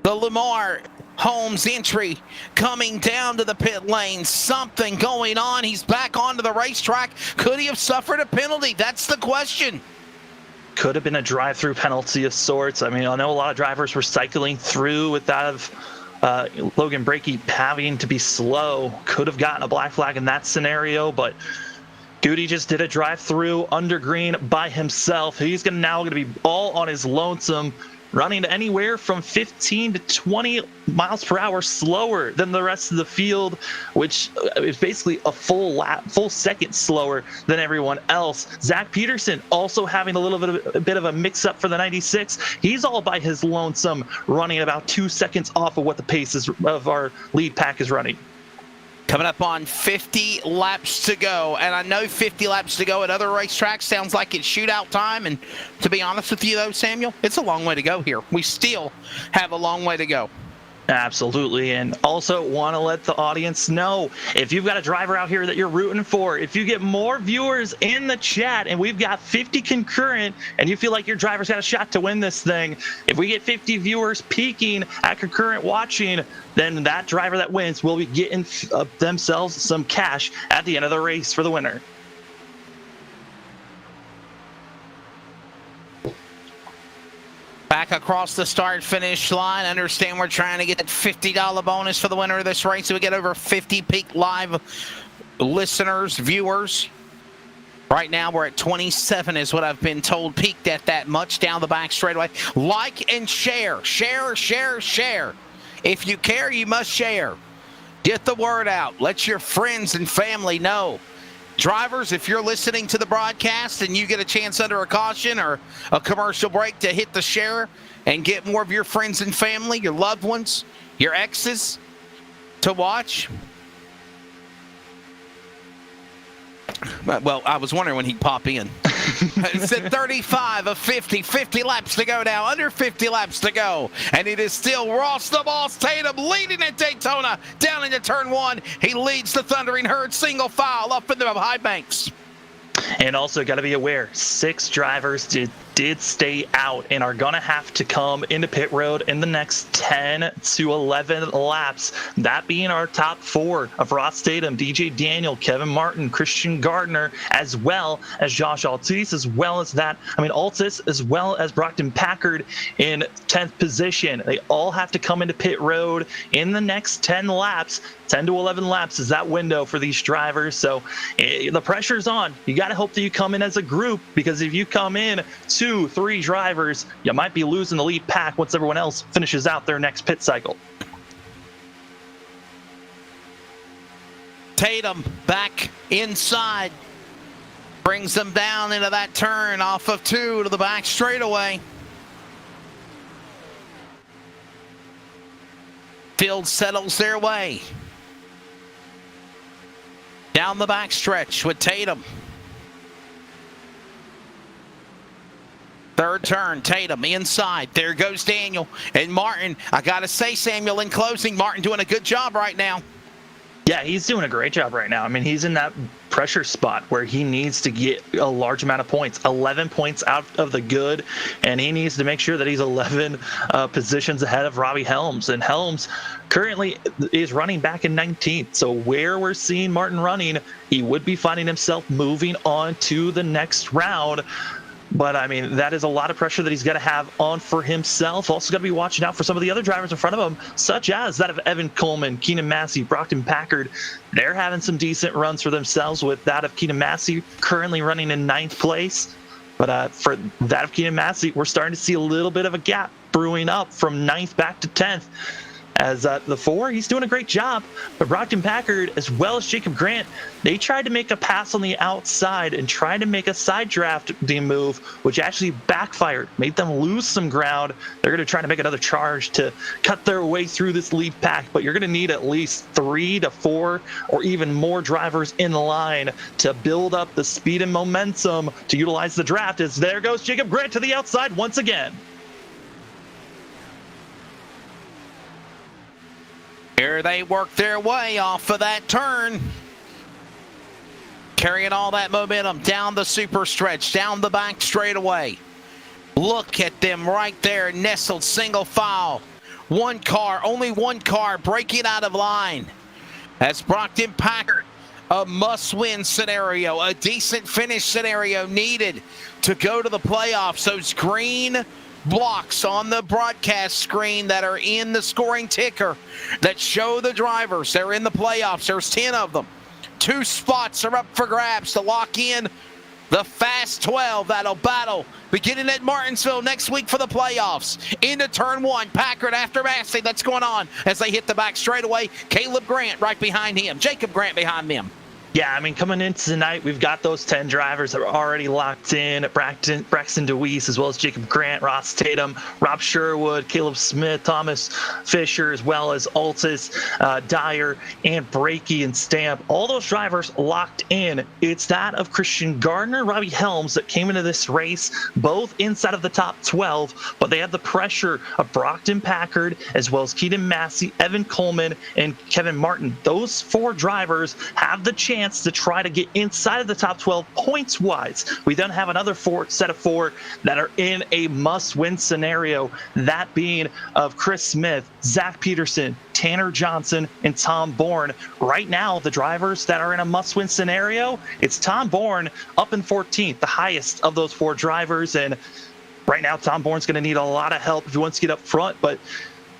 The Lamar Holmes entry coming down to the pit lane. Something going on. He's back onto the racetrack. Could he have suffered a penalty? That's the question. Could have been a drive-through penalty of sorts. I mean, I know a lot of drivers were cycling through with that of Logan Brakey having to be slow. Could have gotten a black flag in that scenario, but Goody just did a drive-through under green by himself. He's now going to be all on his lonesome, running anywhere from 15 to 20 miles per hour slower than the rest of the field, which is basically a full second slower than everyone else. Zach Peterson also having a bit of a mix-up for the 96. He's all by his lonesome, running about 2 seconds off of what the pace of our lead pack is running. Coming up on 50 laps to go, and I know 50 laps to go at other racetracks sounds like it's shootout time, and to be honest with you though, Samuel, it's a long way to go here. We still have a long way to go. Absolutely, and also want to let the audience know, if you've got a driver out here that you're rooting for, if you get more viewers in the chat and we've got 50 concurrent and you feel like your driver's got a shot to win this thing, if we get 50 viewers peaking at concurrent watching, then that driver that wins will be getting themselves some cash at the end of the race for the winner. back across the start-finish line. Understand we're trying to get that $50 bonus for the winner of this race. So we get over 50 peak live listeners, viewers. Right now we're at 27 is what I've been told, peaked at that much down the back straightaway. Like and share. Share, share, share. If you care, you must share. Get the word out. Let your friends and family know. Drivers, if you're listening to the broadcast and you get a chance under a caution or a commercial break to hit the share and get more of your friends and family, your loved ones, your exes to watch. Well, I was wondering when he'd pop in. It's at 35 of 50. 50 laps to go now. Under 50 laps to go. And it is still Ross the Boss Tatum leading at Daytona down into turn 1. He leads the Thundering Herd single file up in the high banks. And also got to be aware, 6 drivers did stay out and are going to have to come into pit road in the next 10 to 11 laps. That being our top 4 of Ross Tatum, DJ Daniel, Kevin Martin, Christian Gardner, as well as Josh Altis, as well as Altis, as well as Brockton Packard in 10th position. They all have to come into pit road in the next 10 laps. 10 to 11 laps is that window for these drivers. So the pressure's on. You got to hope that you come in as a group, because if you come in 2, 3 drivers, you might be losing the lead pack once everyone else finishes out their next pit cycle. Tatum back inside. Brings them down into that turn off of 2 to the back straightaway. Field settles their way. Down the back stretch with Tatum. Third turn, Tatum inside. There goes Daniel and Martin. I got to say, Samuel, in closing, Martin doing a good job right now. Yeah, he's doing a great job right now. I mean, he's in that pressure spot where he needs to get a large amount of points, 11 points out of the good, and he needs to make sure that he's 11 positions ahead of Robbie Helms. And Helms currently is running back in 19th. So where we're seeing Martin running, he would be finding himself moving on to the next round. But, I mean, that is a lot of pressure that he's got to have on for himself. Also got to be watching out for some of the other drivers in front of him, such as that of Evan Coleman, Keenan Massey, Brockton Packard. They're having some decent runs for themselves, with that of Keenan Massey currently running in 9th place. But for that of Keenan Massey, we're starting to see a little bit of a gap brewing up from 9th back to 10th. As the 4, he's doing a great job. But Brockton Packard, as well as Jacob Grant, they tried to make a pass on the outside and tried to make a side draft move, which actually backfired, made them lose some ground. They're going to try to make another charge to cut their way through this lead pack, but you're going to need at least 3 to 4 or even more drivers in line to build up the speed and momentum to utilize the draft. As there goes Jacob Grant to the outside once again. Here they work their way off of that turn. Carrying all that momentum down the super stretch, down the back straightaway. Look at them right there, nestled single file. One car, only one car breaking out of line. That's Brockton Packard. A must-win scenario, a decent finish scenario needed to go to the playoffs. Those green blocks on the broadcast screen that are in the scoring ticker that show the drivers they're in the playoffs. There's 10 of them. 2 spots are up for grabs to lock in the Fast 12 that'll battle beginning at Martinsville next week for the playoffs. Into turn 1, Packard after Massey. That's going on as they hit the back straightaway. Caleb Grant right behind him. Jacob Grant behind them. Yeah, I mean, coming into tonight, we've got those 10 drivers that are already locked in. Braxton DeWeese, as well as Jacob Grant, Ross Tatum, Rob Sherwood, Caleb Smith, Thomas Fisher, as well as Altis, Dyer, and Brakey and Stamp. All those drivers locked in. It's that of Christian Gardner, Robbie Helms that came into this race, both inside of the top 12, but they had the pressure of Brockton Packard, as well as Keaton Massey, Evan Coleman, and Kevin Martin. Those 4 drivers have the chance to try to get inside of the top 12 points wise. We then have another set of 4 that are in a must-win scenario, that being of Chris Smith, Zach Peterson, Tanner Johnson, and Tom Bourne. Right now, the drivers that are in a must-win scenario, it's Tom Bourne up in 14th, the highest of those 4 drivers. And right now Tom Bourne's going to need a lot of help if he wants to get up front, but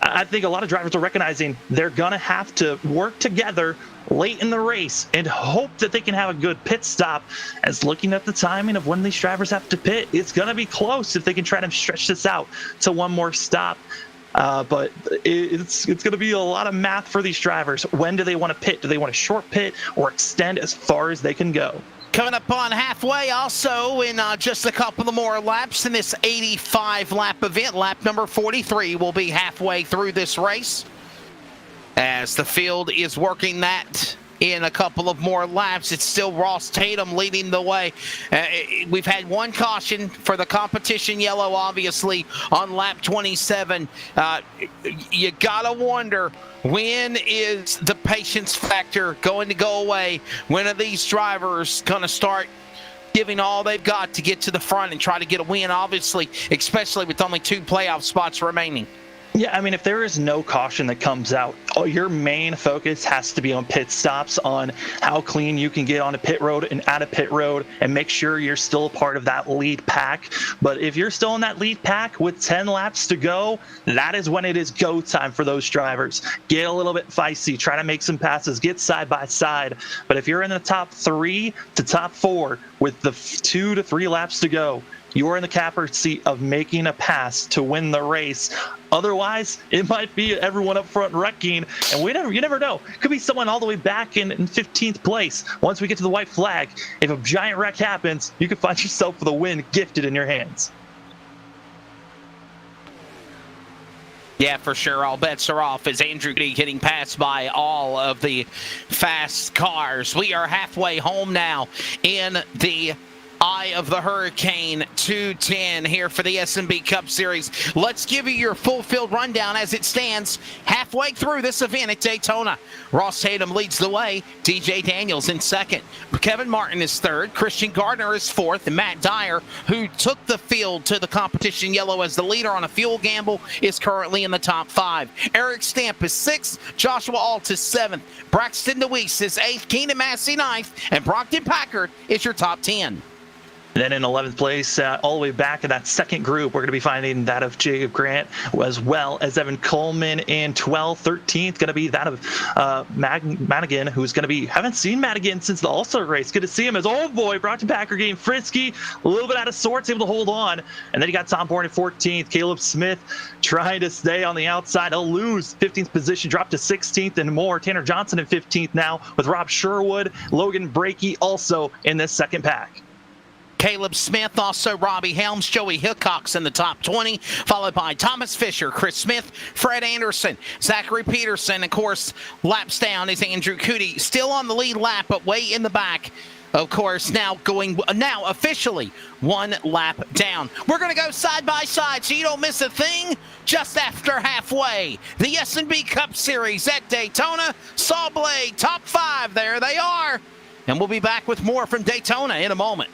I think a lot of drivers are recognizing they're going to have to work together late in the race and hope that they can have a good pit stop. As looking at the timing of when these drivers have to pit, it's going to be close if they can try to stretch this out to one more stop. But it's going to be a lot of math for these drivers. When do they want to pit? Do they want to short pit or extend as far as they can go? Coming up on halfway also in just a couple of more laps in this 85-lap event. Lap number 43 will be halfway through this race as the field is working that in a couple of more laps. It's still Ross Tatum leading the way. We've had one caution for the competition yellow, obviously, on lap 27. You gotta wonder, when is the patience factor going to go away? When are these drivers going to start giving all they've got to get to the front and try to get a win, obviously, especially with only 2 playoff spots remaining? Yeah, I mean, if there is no caution that comes out, your main focus has to be on pit stops, on how clean you can get on a pit road and out of pit road, and make sure you're still a part of that lead pack. But if you're still in that lead pack with 10 laps to go, that is when it is go time for those drivers. Get a little bit feisty, try to make some passes, get side by side. But if you're in the top 3 to top 4 with the 2 to 3 laps to go, you're in the catbird seat of making a pass to win the race. Otherwise, it might be everyone up front wrecking, and you never know. Could be someone all the way back in 15th place. Once we get to the white flag, if a giant wreck happens, you could find yourself with a win gifted in your hands. Yeah, for sure. All bets are off as Andrew getting passed by all of the fast cars. We are halfway home now in the Eye of the Hurricane 210 here for the SNB Cup Series. Let's give you your full field rundown as it stands halfway through this event at Daytona. Ross Tatum leads the way. DJ Daniels in second. Kevin Martin is third. Christian Gardner is fourth. And Matt Dyer, who took the field to the competition yellow as the leader on a fuel gamble, is currently in the top 5. Eric Stamp is sixth. Joshua Alt is seventh. Braxton DeWeese is eighth. Keenan Massey ninth. And Brockton Packard is your top 10. Then in 11th place, all the way back in that second group, we're going to be finding that of Jacob Grant, as well as Evan Coleman in 12th. 13th going to be that of Madigan, who's going to be, haven't seen Madigan since the All-Star race. Good to see him as, oh boy, Brockton Packard getting frisky, a little bit out of sorts, able to hold on. And then you got Tom Bourne in 14th. Caleb Smith trying to stay on the outside. He'll lose 15th position, drop to 16th and more. Tanner Johnson in 15th now with Rob Sherwood. Logan Brakey also in this second pack. Caleb Smith, also Robbie Helms, Joey Hickox in the top 20, followed by Thomas Fisher, Chris Smith, Fred Anderson, Zachary Peterson. Of course, laps down is Andrew Cootie, still on the lead lap, but way in the back. Of course, now officially 1 lap down. We're going to go side by side so you don't miss a thing just after halfway. The SNB Cup Series at Daytona. Saw Blade, top 5, there they are. And we'll be back with more from Daytona in a moment.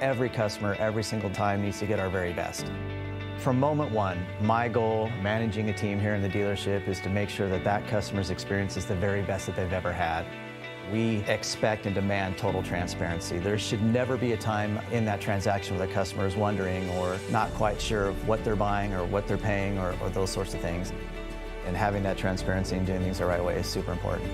Every customer, every single time, needs to get our very best. From moment one, my goal managing a team here in the dealership is to make sure that that customer's experience is the very best that they've ever had. We expect and demand total transparency. There should never be a time in that transaction where the customer is wondering or not quite sure of what they're buying or what they're paying or those sorts of things. And having that transparency and doing things the right way is super important.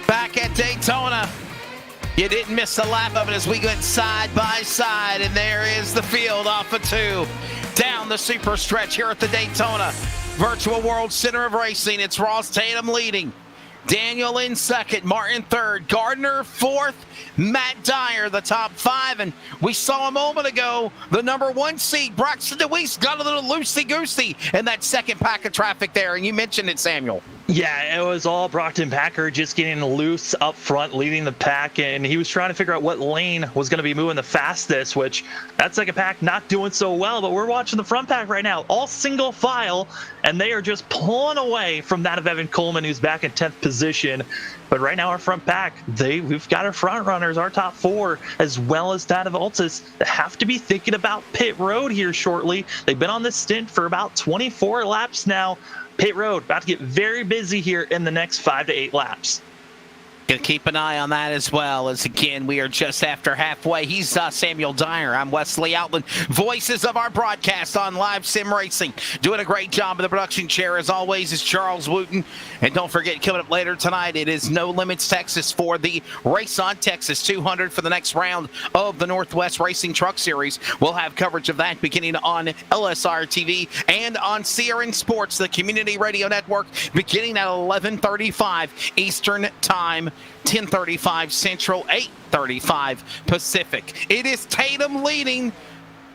Back at Daytona, you didn't miss a lap of it as we went side by side, and there is the field off of 2 down the super stretch here at the Daytona Virtual World Center of Racing. It's Ross Tatum leading, Daniel in second, Martin third, Gardner fourth, Matt Dyer the top 5, and we saw a moment ago the number 1 seed Braxton DeWeese got a little loosey-goosey in that second pack of traffic there, and you mentioned it, Samuel. Yeah, it was all Brockton Packer just getting loose up front, leading the pack, and he was trying to figure out what lane was going to be moving the fastest, which that second pack not doing so well, but we're watching the front pack right now, all single file, and they are just pulling away from that of Evan Coleman, who's back in 10th position. But right now our front pack, we've got our front runners, our top four, as well as that of Altus, that have to be thinking about pit road here shortly. They've been on this stint for about 24 laps now. Pit road about to get very busy here in the next 5 to 8 laps. Gonna keep an eye on that as well, as again we are just after halfway. He's Samuel Dyer. I'm Wesley Outland, voices of our broadcast on Live Sim Racing. Doing a great job in the production chair as always is Charles Wooten. And don't forget, coming up later tonight, it is No Limits Texas for the Race on Texas 200 for the next round of the Northwest Racing Truck Series. We'll have coverage of that beginning on LSRTV and on CRN Sports, the community radio network, beginning at 11:35 Eastern Time. 10:35 Central, 8:35 Pacific. It is Tatum leading.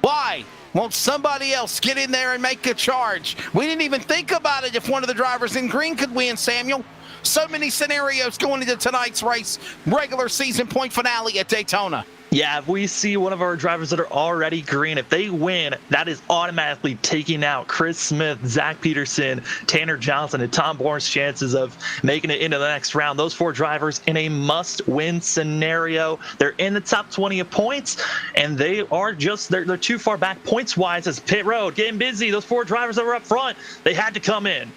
Why? Won't somebody else get in there and make a charge? We didn't even think about it if one of the drivers in green could win, Samuel. So many scenarios going into tonight's race, regular season point finale at Daytona. Yeah, if we see one of our drivers that are already green, if they win, that is automatically taking out Chris Smith, Zach Peterson, Tanner Johnson, and Tom Bourne's chances of making it into the next round. Those four drivers in a must-win scenario. They're in the top 20 of points, and they are they're too far back points-wise as pit road. Getting busy. Those four drivers that were up front, they had to come in.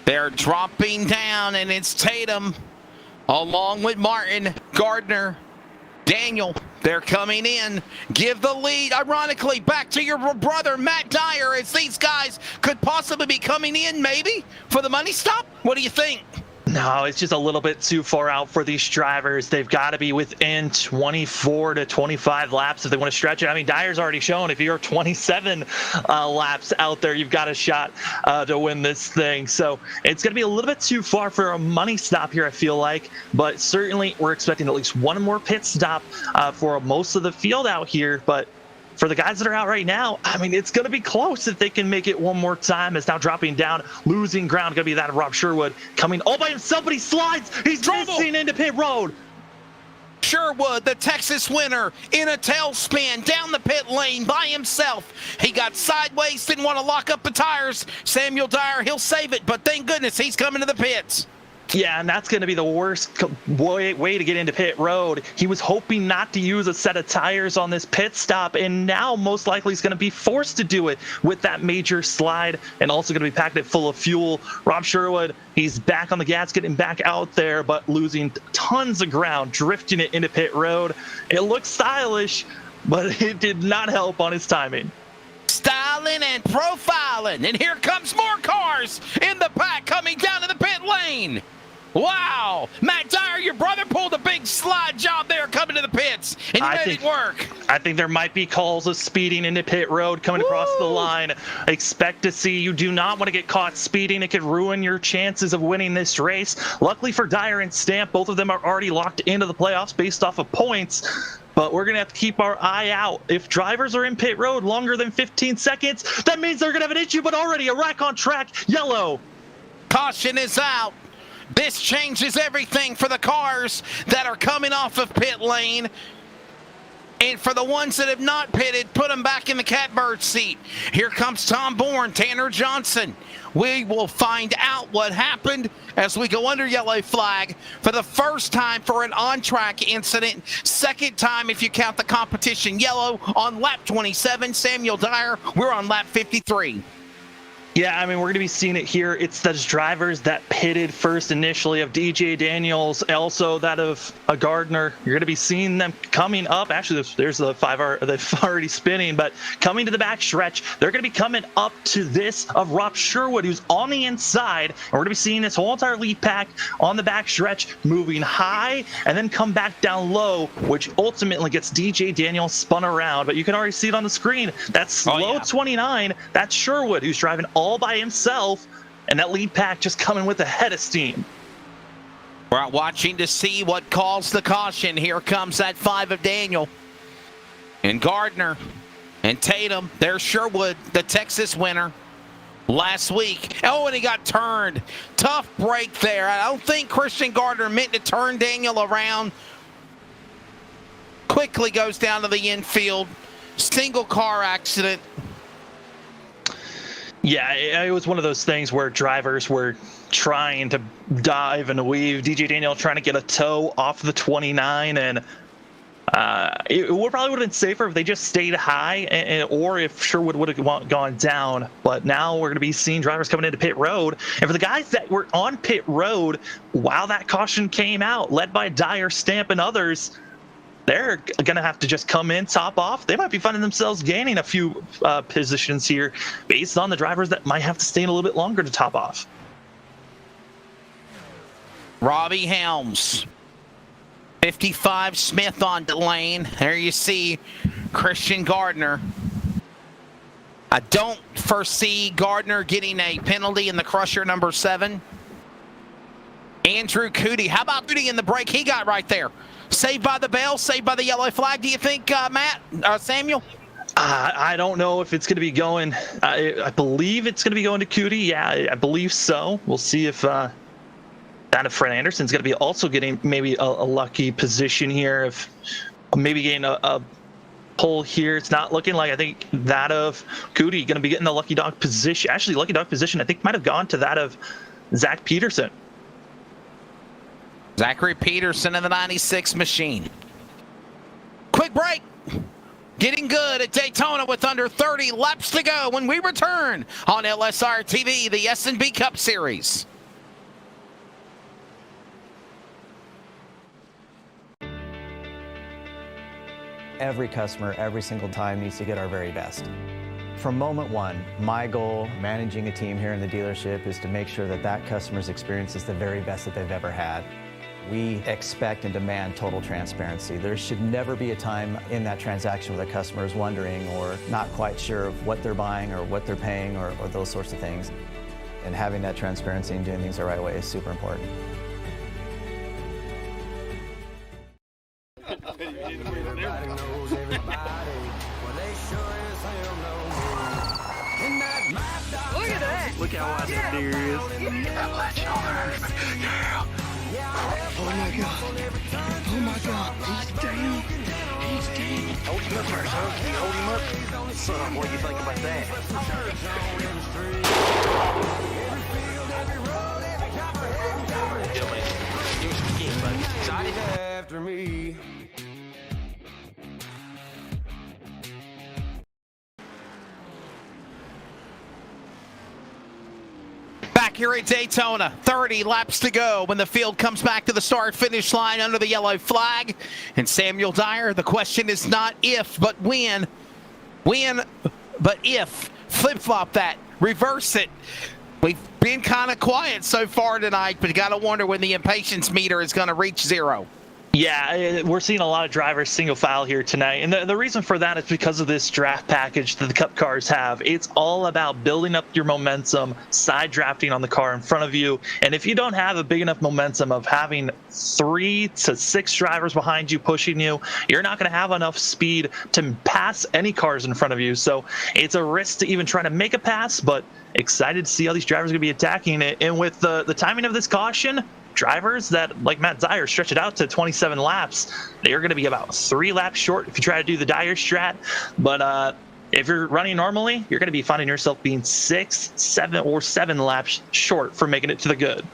They're dropping down, and it's Tatum along with Martin, Gardner, Daniel. They're coming in. Give the lead, ironically, back to your brother, Matt Dyer, as these guys could possibly be coming in, maybe, for the money stop. What do you think? No, it's just a little bit too far out for these drivers. They've got to be within 24 to 25 laps if they want to stretch it. I mean, Dyer's already shown if you're 27 laps out there, you've got a shot to win this thing. So it's going to be a little bit too far for a money stop here, I feel like. But certainly we're expecting at least one more pit stop for most of the field out here. But for the guys that are out right now, I mean, it's going to be close if they can make it one more time. It's now dropping down, losing ground. Going to be that of Rob Sherwood coming all by himself, but he slides. He's missing into pit road. Sherwood, the Texas winner, in a tailspin down the pit lane by himself. He got sideways, didn't want to lock up the tires. Samuel Dyer, he'll save it, but thank goodness he's coming to the pits. Yeah, and that's going to be the worst way to get into pit road. He was hoping not to use a set of tires on this pit stop, and now most likely he's going to be forced to do it with that major slide and also going to be packed it full of fuel. Rob Sherwood, he's back on the gas, getting back out there, but losing tons of ground, drifting it into pit road. It looks stylish, but it did not help on his timing. Styling and profiling, and here comes more cars in the pack coming down to the pit lane. Wow, Matt Dyer, your brother pulled a big slide job there coming to the pits, and you made it work. I think there might be calls of speeding into pit road coming across the line. Expect to see. You do not want to get caught speeding. It could ruin your chances of winning this race. Luckily for Dyer and Stamp, both of them are already locked into the playoffs based off of points. But we're going to have to keep our eye out. If drivers are in pit road longer than 15 seconds, that means they're going to have an issue, but already a wreck on track, yellow. Caution is out. This changes everything for the cars that are coming off of pit lane. And for the ones that have not pitted, put them back in the catbird seat. Here comes Tom Bourne, Tanner Johnson. We will find out what happened as we go under yellow flag for the first time for an on-track incident. Second time if you count the competition yellow on lap 27. Samuel Dyer, we're on lap 53. Yeah, I mean, we're going to be seeing it here. It's those drivers that pitted first initially of DJ Daniels, also that of a Gardner. You're going to be seeing them coming up. Actually, there's the 5R that's already spinning, but coming to the back stretch, they're going to be coming up to this of Rob Sherwood, who's on the inside. And we're going to be seeing this whole entire lead pack on the back stretch moving high and then come back down low, which ultimately gets DJ Daniels spun around. But you can already see it on the screen. That's low 29. That's Sherwood, who's driving all by himself, and that lead pack just coming with a head of steam. We're out watching to see what calls the caution. Here comes that 5 of Daniel and Gardner and Tatum. There's Sherwood, the Texas winner. last week. Oh, and he got turned. Tough break there. I don't think Christian Gardner meant to turn Daniel around. Quickly goes down to the infield. Single car accident. Yeah, it was one of those things where drivers were trying to dive and weave. DJ Daniel trying to get a tow off the 29, and it probably would have been safer if they just stayed high, or if Sherwood would have gone down. But now we're going to be seeing drivers coming into pit road. And for the guys that were on pit road while that caution came out, led by Dyer, Stamp, and others, they're going to have to just come in, top off. They might be finding themselves gaining a few positions here based on the drivers that might have to stay in a little bit longer to top off. Robbie Helms. 55 Smith on lane. There you see Christian Gardner. I don't foresee Gardner getting a penalty in the crusher number 7. Andrew Cootie. How about Cootie in the break he got right there? Saved by the bell, saved by the yellow flag. Do you think, Matt, Samuel? I don't know if it's going to be going. I believe it's going to be going to Cootie. Yeah, I believe so. We'll see if that of Fred Anderson's going to be also getting maybe a lucky position here. If maybe getting a pull here, it's not looking like. I think that of Cootie going to be getting the lucky dog position. Actually, lucky dog position I think might have gone to that of Zach Peterson. Zachary Peterson in the 96 machine. Quick break. Getting good at Daytona with under 30 laps to go when we return on LSRTV, the SNB Cup Series. Every customer, every single time, needs to get our very best. From moment one, my goal managing a team here in the dealership is to make sure that that customer's experience is the very best that they've ever had. We expect and demand total transparency. There should never be a time in that transaction where the customer is wondering or not quite sure of what they're buying or what they're paying or those sorts of things. And having that transparency and doing things the right way is super important. Everybody knows everybody. Well, they sure as hell know me. And that mad dog. Look at that. Look how wide that deer is. Oh my God. Oh my God. He's down. He's down. Hold him up first, huh? Can you hold him up? Son, what do you think about that? After me. Back here at Daytona, 30 laps to go when the field comes back to the start-finish line under the yellow flag. And Samuel Dyer, the question is not if, but when. When, but if. Flip-flop that. Reverse it. We've been kind of quiet so far tonight, but you got to wonder when the impatience meter is going to reach 0. Yeah, we're seeing a lot of drivers single file here tonight. And the reason for that is because of this draft package that the Cup cars have. It's all about building up your momentum, side drafting on the car in front of you. And if you don't have a big enough momentum of having 3 to 6 drivers behind you pushing you, you're not going to have enough speed to pass any cars in front of you. So it's a risk to even try to make a pass, but excited to see how these drivers are going to be attacking it. And with the timing of this caution, drivers that, like Matt Dyer, stretch it out to 27 laps, they're going to be about 3 laps short if you try to do the Dyer strat. But if you're running normally, you're going to be finding yourself being 6, 7, or 7 laps short for making it to the good.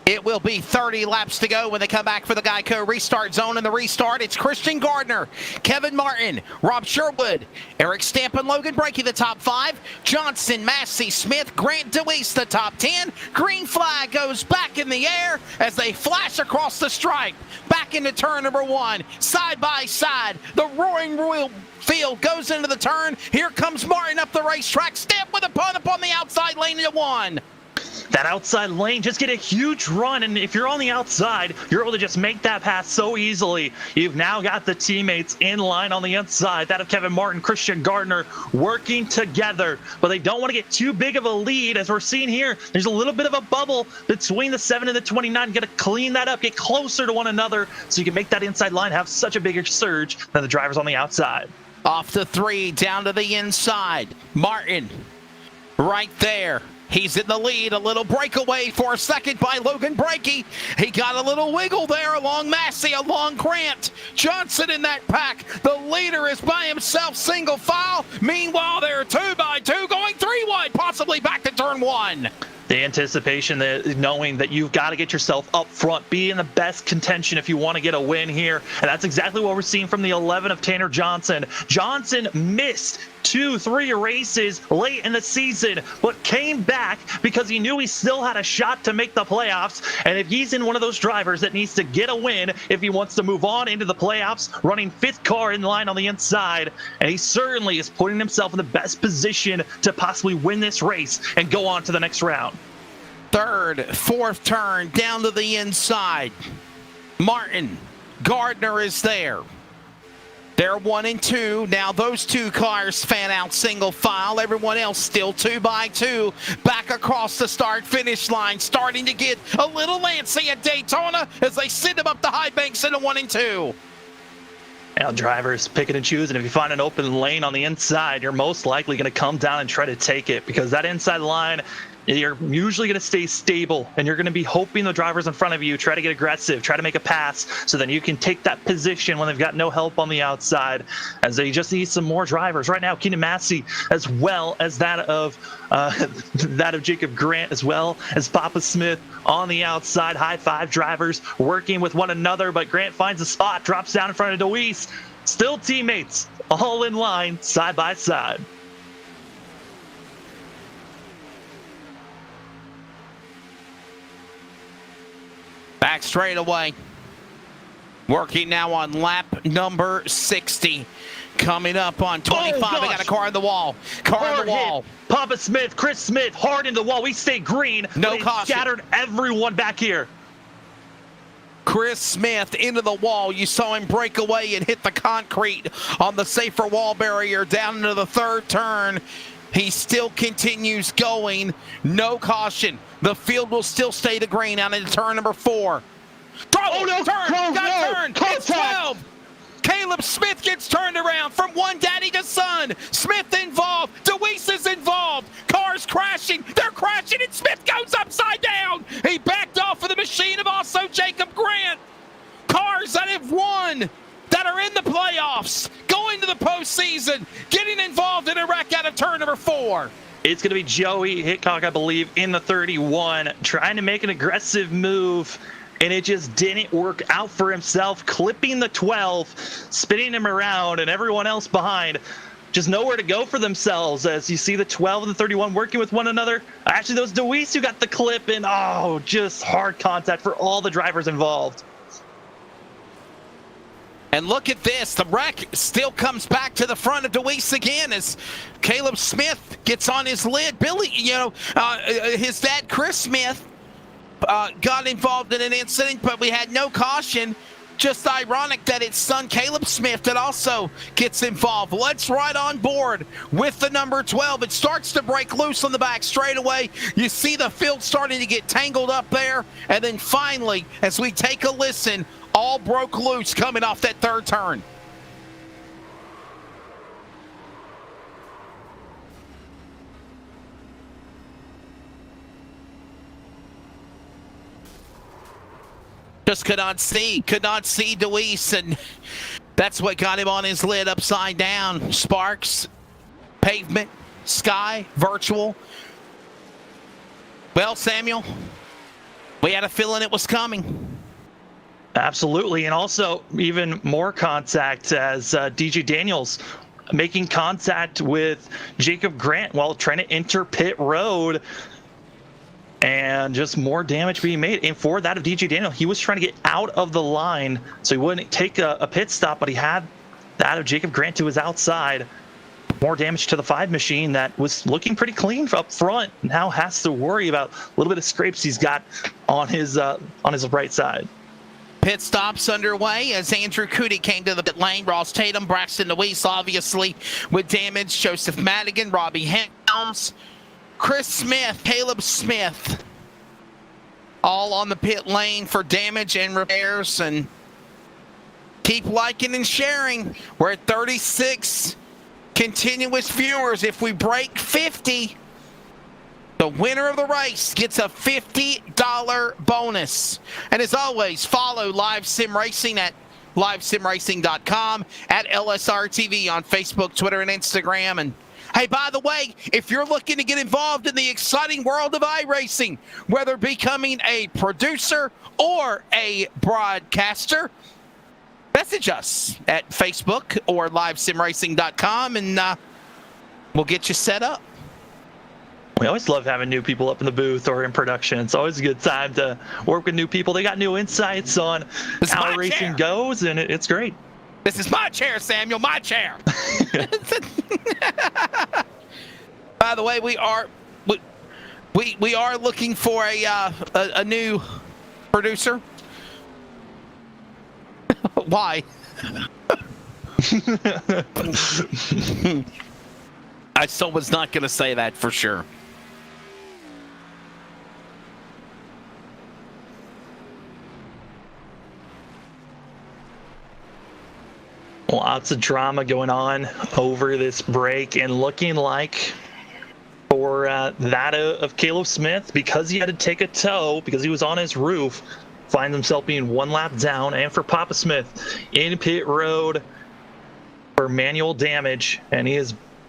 It will be 30 laps to go when they come back for the Geico restart zone. And the restart, it's Christian Gardner, Kevin Martin, Rob Sherwood, Eric Stamp, and Logan Brakey, the top 5. Johnson, Massey, Smith, Grant DeWeese, the top 10. Green flag goes back in the air as they flash across the stripe. Back into turn number 1, side by side. The roaring Royal Field goes into the turn. Here comes Martin up the racetrack. Stamp with a punt up on the outside lane to 1. That outside lane, just get a huge run, and if you're on the outside, you're able to just make that pass so easily. You've now got the teammates in line on the inside, that of Kevin Martin, Christian Gardner, working together, but they don't want to get too big of a lead. As we're seeing here, there's a little bit of a bubble between the 7 and the 29. You got to clean that up, get closer to one another, so you can make that inside line have such a bigger surge than the drivers on the outside. Off the 3, down to the inside. Martin. right there. He's in the lead. A little breakaway for a second by Logan Brakey. He got a little wiggle there along Massey, along Grant. Johnson in that pack. The leader is by himself, single file. Meanwhile, they're 2 by 2 going 3 wide, possibly back to turn 1. The anticipation, knowing that you've got to get yourself up front, be in the best contention if you want to get a win here. And that's exactly what we're seeing from the 11 of Tanner Johnson. Johnson missed 2-3 races late in the season, but came back because he knew he still had a shot to make the playoffs. And if he's in one of those drivers that needs to get a win, if he wants to move on into the playoffs, running 5th car in line on the inside, and he certainly is putting himself in the best position to possibly win this race and go on to the next round. 3rd, 4th turn down to the inside. Martin, Gardner is there. They're 1 and 2. Now those 2 cars fan out single file. Everyone else still 2 by 2. Back across the start-finish line. Starting to get a little antsy at Daytona as they send them up the high banks into 1 and 2. Now drivers picking and choosing. If you find an open lane on the inside, you're most likely going to come down and try to take it, because that inside line, you're usually going to stay stable, and you're going to be hoping the drivers in front of you try to get aggressive, try to make a pass, so then you can take that position when they've got no help on the outside, as they just need some more drivers. Right now, Keenan Massey, as well as that of Jacob Grant, as well as Papa Smith on the outside. High five drivers working with one another, but Grant finds a spot, drops down in front of Deweese. Still teammates, all in line, side by side. Back straight away. Working now on lap number 60. Coming up on 25. They got a car on the wall. Car on the wall. Hit. Papa Smith, Chris Smith, hard in the wall. We stay green. No caution. Scattered everyone back here. Chris Smith into the wall. You saw him break away and hit the concrete on the safer wall barrier down into the 3rd turn. He still continues going. No caution. The field will still stay to green out into turn number 4. Oh no! Turn! It's 12. Caleb Smith gets turned around from one daddy to son. Smith involved. Deweese is involved. Cars crashing. They're crashing, and Smith goes upside down. He backed off of the machine of also Jacob Grant. Cars that have won, that are in the playoffs, going to the postseason, getting involved in a wreck out of turn number 4. It's going to be Joey Hickok, I believe, in the 31, trying to make an aggressive move, and it just didn't work out for himself, clipping the 12, spinning him around, and everyone else behind just nowhere to go for themselves, as you see the 12 and the 31 working with one another. Actually, those Deweese who got the clip, and just hard contact for all the drivers involved. And look at this. The wreck still comes back to the front of Deweese again as Caleb Smith gets on his lid. Billy, his dad, Chris Smith, got involved in an incident, but we had no caution. Just ironic that it's son Caleb Smith that also gets involved. Let's ride on board with the number 12. It starts to break loose on the back straightaway. You see the field starting to get tangled up there. And then finally, as we take a listen, all broke loose coming off that 3rd turn. Just could not see Deweese, and that's what got him on his lid upside down. Sparks, pavement, sky, virtual. Well, Samuel, we had a feeling it was coming. Absolutely, and also even more contact as DJ Daniels making contact with Jacob Grant while trying to enter pit road. And just more damage being made. And for that of DJ Daniel, he was trying to get out of the line so he wouldn't take a pit stop, but he had that of Jacob Grant to his outside. More damage to the 5 machine that was looking pretty clean up front. Now has to worry about a little bit of scrapes he's got on his right side. Pit stops underway as Andrew Cootie came to the pit lane. Ross Tatum, Braxton Deweese, obviously with damage. Joseph Madigan, Robbie Helms, Chris Smith, Caleb Smith, all on the pit lane for damage and repairs. And keep liking and sharing. We're at 36 continuous viewers. If we break 50, the winner of the race gets a $50 bonus. And as always, follow Live Sim Racing at livesimracing.com, at LSRTV on Facebook, Twitter, and Instagram. And hey, by the way, if you're looking to get involved in the exciting world of iRacing, whether becoming a producer or a broadcaster, message us at Facebook or livesimracing.com, and we'll get you set up. We always love having new people up in the booth or in production. It's always a good time to work with new people. They got new insights on how racing goes, and it's great. This is my chair, Samuel, my chair. By the way, we are looking for a new producer. Why? I still was not going to say that for sure. Lots of drama going on over this break, and looking like for that of Caleb Smith, because he had to take a tow because he was on his roof, finds himself being one lap down. And for Papa Smith in pit road for manual damage, and he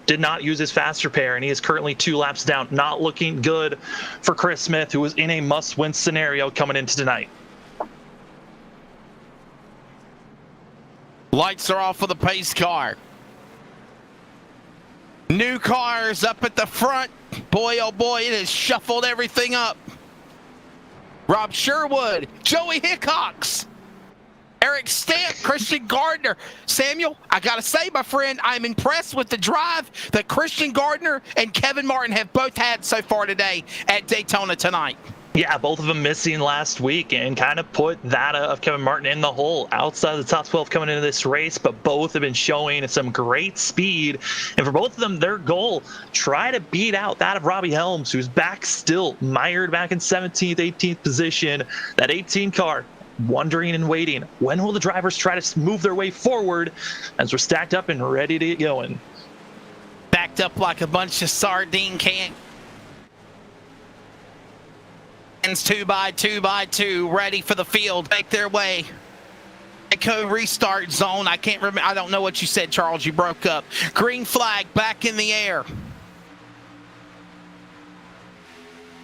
did not use his fast repair, and he is currently 2 laps down. Not looking good for Chris Smith, who was in a must-win scenario coming into tonight. Lights are off for the pace car. New cars up at the front. Boy, oh boy, it has shuffled everything up. Rob Sherwood, Joey Hickox, Eric Stamp, Christian Gardner. Samuel, I got to say, my friend, I'm impressed with the drive that Christian Gardner and Kevin Martin have both had so far today at Daytona tonight. Yeah, both of them missing last week and kind of put that of Kevin Martin in the hole outside of the top 12 coming into this race, but both have been showing some great speed. And for both of them, their goal, try to beat out that of Robbie Helms, who's back still, mired back in 17th, 18th position. That 18 car, wondering and waiting. When will the drivers try to move their way forward as we're stacked up and ready to get going? Backed up like a bunch of sardine cans. 2 by 2 by 2, ready for the field, make their way. Echo restart zone. I can't remember. I don't know what you said, Charles. You broke up. Green flag back in the air.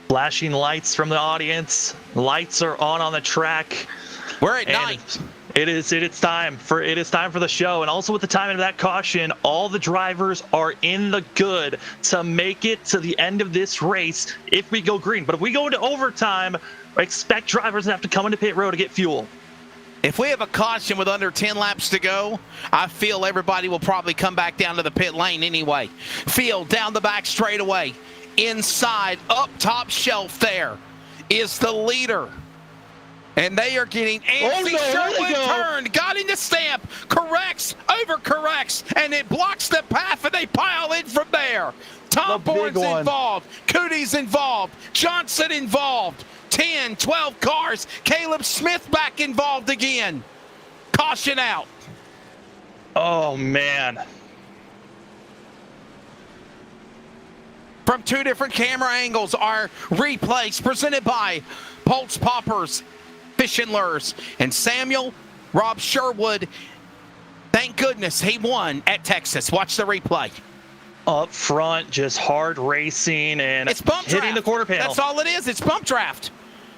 Flashing lights from the audience. Lights are on the track. We're at night. It is time for the show. And also with the timing of that caution, all the drivers are in the good to make it to the end of this race if we go green. But if we go into overtime, expect drivers to have to come into pit road to get fuel. If we have a caution with under 10 laps to go, I feel everybody will probably come back down to the pit lane anyway. Field down the back straightaway. Inside, up top shelf there is the leader. And they are getting antsy. Sherwood turned, got into Stamp, corrects, overcorrects, and it blocks the path, and they pile in from there. Tom Bourne's involved, Cootie's involved, Johnson involved, 10, 12 cars. Caleb Smith back involved again. Caution out. Oh, man. From 2 different camera angles, our replays presented by Pulse Poppers, Fish and Lures, and Samuel, Rob Sherwood. Thank goodness he won at Texas. Watch the replay. Up front, just hard racing and it's bump hitting draft. The quarter panel. That's all it is. It's bump draft.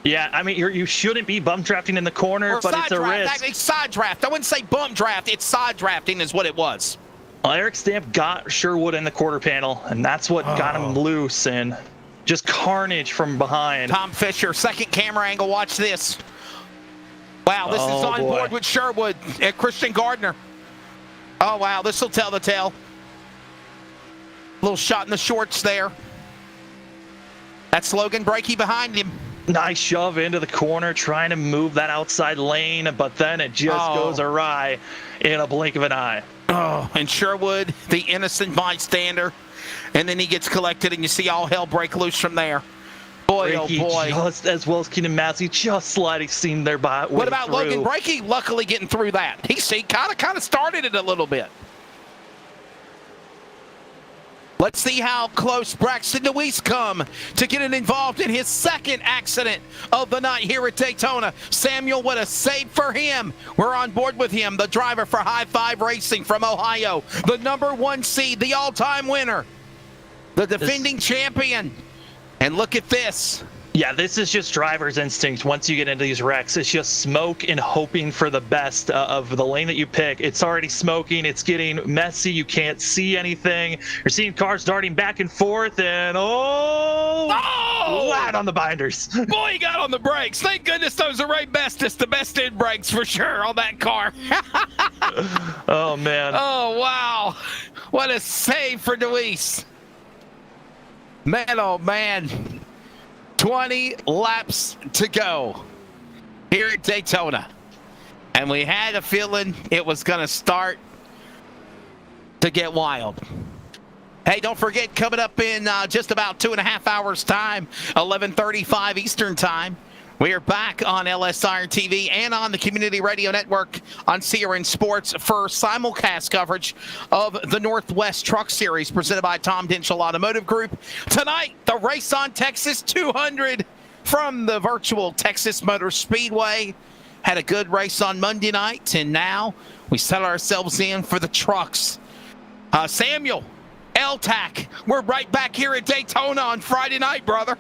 Yeah, I mean, you shouldn't be bump drafting in the corner, but it's a risk. It's side draft. I wouldn't say bump draft. It's side drafting is what it was. Well, Eric Stamp got Sherwood in the quarter panel, and that's what got him loose, and just carnage from behind. Tom Fisher, second camera angle. Watch this. Wow, this is on board with Sherwood and Christian Gardner. Oh, wow, this will tell the tale. Little shot in the shorts there. That's Logan Brakey behind him. Nice shove into the corner, trying to move that outside lane, but then it just goes awry in a blink of an eye. Oh, and Sherwood, the innocent bystander. And then he gets collected, and you see all hell break loose from there. Boy, Brakey, oh boy. just as well as Keenan Massey, just sliding seam there by. What about Logan Brakey luckily getting through that? He kind of started it a little bit. Let's see how close Braxton DeWeese come to getting involved in his second accident of the night here at Daytona. Samuel, what a save for him. We're on board with him, the driver for High Five Racing from Ohio, the #1 seed, the all-time winner, the defending champion. And look at this. Yeah, this is just driver's instinct. Once you get into these wrecks, it's just smoke and hoping for the best of the lane that you pick. It's already smoking. It's getting messy. You can't see anything. You're seeing cars darting back and forth, and flat on the binders. Boy, he got on the brakes. Thank goodness those are Ray Bestis, the best in brakes for sure on that car. Oh, man. Oh, wow. What a save for DeWeese. Man, oh, man. 20 laps to go here at Daytona. And we had a feeling it was going to start to get wild. Hey, don't forget, coming up in just about 2.5 hours' time, 11:35 Eastern Time, we are back on LSRTV and on the Community Radio Network on CRN Sports for simulcast coverage of the Northwest Truck Series presented by Tom Dinchell Automotive Group. Tonight, the Race on Texas 200 from the virtual Texas Motor Speedway. Had a good race on Monday night, and now we set ourselves in for the trucks. Samuel, LTAC, we're right back here at Daytona on Friday night, brother.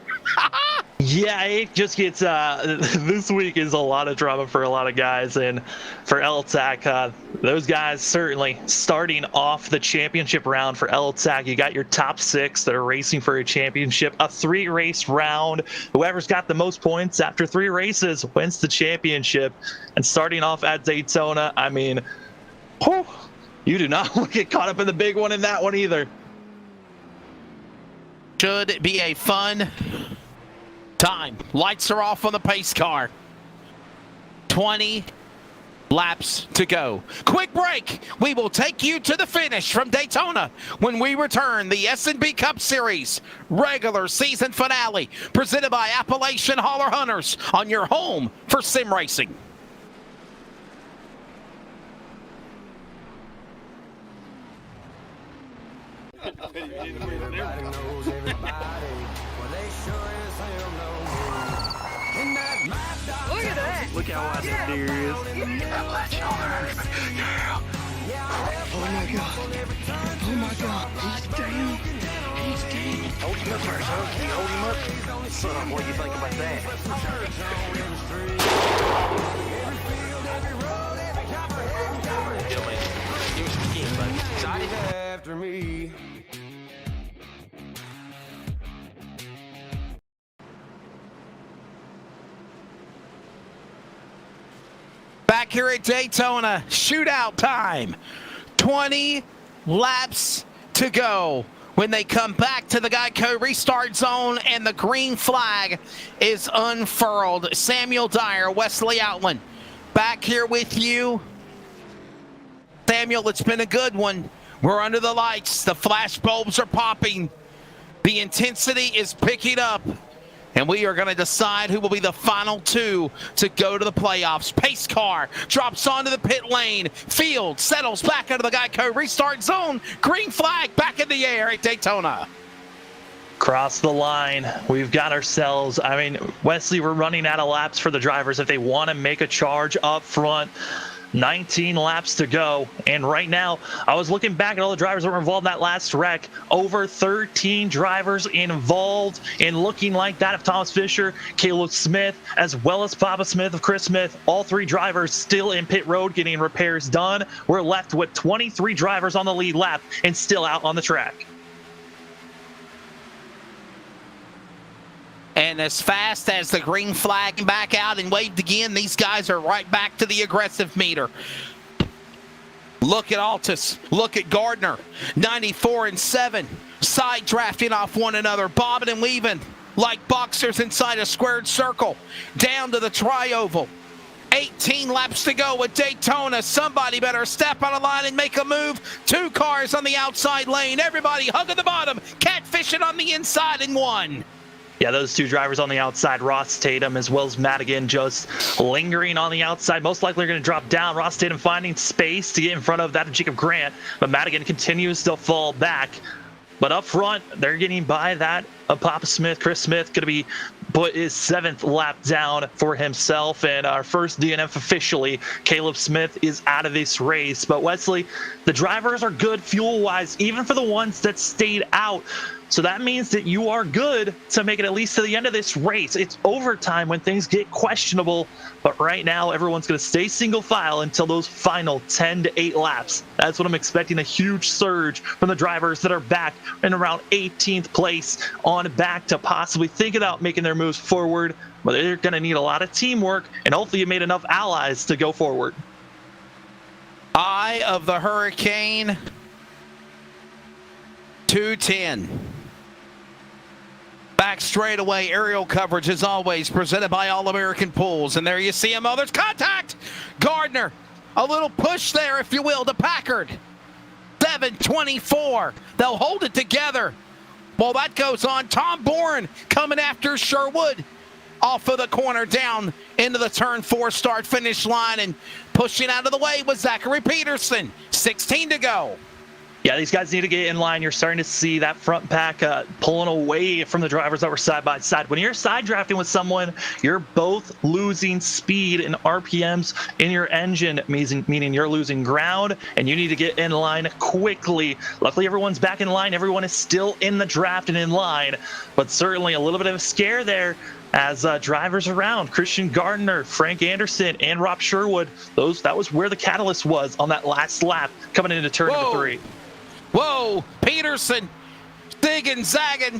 Yeah, it just gets, this week is a lot of drama for a lot of guys, and for LTAC, those guys certainly starting off the championship round for LTAC. You got your top 6 that are racing for a championship, a 3-race round. Whoever's got the most points after 3 races wins the championship. And starting off at Daytona, I mean, you do not want to get caught up in the big one in that one either. Should be a fun time. Lights are off on the pace car. 20 laps to go. Quick break. We will take you to the finish from Daytona when we return. The SNB Cup Series regular season finale presented by Appalachian Hauler Hunters on your home for sim racing. Everybody knows everybody. Well, they sure as hell know me. In that mad dog. Look at that. Look how wide that deer is. Oh my god. Oh my god. He's down. He's down. Hold him up there, son. Can you hold him up? Son, what do you think about that? After me. Back here at Daytona, shootout time. 20 laps to go when they come back to the Geico restart zone and the green flag is unfurled. Samuel Dyer, Wesley Outland, back here with you. Samuel, it's been a good one. We're under the lights. The flash bulbs are popping. The intensity is picking up. And we are going to decide who will be the final 2 to go to the playoffs. Pace car drops onto the pit lane. Field settles back into the Geico restart zone. Green flag back in the air at Daytona. Cross the line. We've got ourselves, I mean, Wesley, we're running out of laps for the drivers if they want to make a charge up front. 19 laps to go, and right now I was looking back at all the drivers that were involved in that last wreck. Over 13 drivers involved, and looking like that of Thomas Fisher, Caleb Smith, as well as Papa Smith of Chris Smith, all 3 drivers still in pit road getting repairs done. We're left with 23 drivers on the lead lap and still out on the track. And as fast as the green flag came back out and waved again, these guys are right back to the aggressive meter. Look at Altus. Look at Gardner. 94 and 7. Side drafting off one another. Bobbing and weaving like boxers inside a squared circle. Down to the tri-oval. 18 laps to go at Daytona. Somebody better step on a line and make a move. 2 cars on the outside lane. Everybody hugging the bottom. Catfishing on the inside in 1. Yeah, those 2 drivers on the outside, Ross Tatum as well as Madigan, just lingering on the outside. Most likely going to drop down. Ross Tatum finding space to get in front of that of Jacob Grant, but Madigan continues to fall back. But up front, they're getting by that. Papa Smith, Chris Smith, going to be put his 7th lap down for himself. And our first DNF officially, Caleb Smith, is out of this race. But Wesley, the drivers are good fuel-wise, even for the ones that stayed out. So that means that you are good to make it at least to the end of this race. It's overtime when things get questionable, but right now everyone's going to stay single file until those final 10 to 8 laps. That's what I'm expecting, a huge surge from the drivers that are back in around 18th place on back to possibly think about making their moves forward, but they're going to need a lot of teamwork, and hopefully you made enough allies to go forward. Eye of the hurricane, 210. Back straightaway, aerial coverage as always, presented by All-American Pools. And there you see him. Oh, there's contact. Gardner, a little push there, if you will, to Packard. 7:24. They'll hold it together. Well, that goes on. Tom Bourne coming after Sherwood. Off of the corner, down into the turn 4 start-finish line, and pushing out of the way was Zachary Peterson. 16 to go. Yeah, these guys need to get in line. You're starting to see that front pack pulling away from the drivers that were side by side. When you're side drafting with someone, you're both losing speed and RPMs in your engine, meaning you're losing ground, and you need to get in line quickly. Luckily, everyone's back in line. Everyone is still in the draft and in line, but certainly a little bit of a scare there as drivers around. Christian Gardner, Frank Anderson, and Rob Sherwood, that was where the catalyst was on that last lap coming into turn number 3. Whoa, Peterson, zigging, zagging.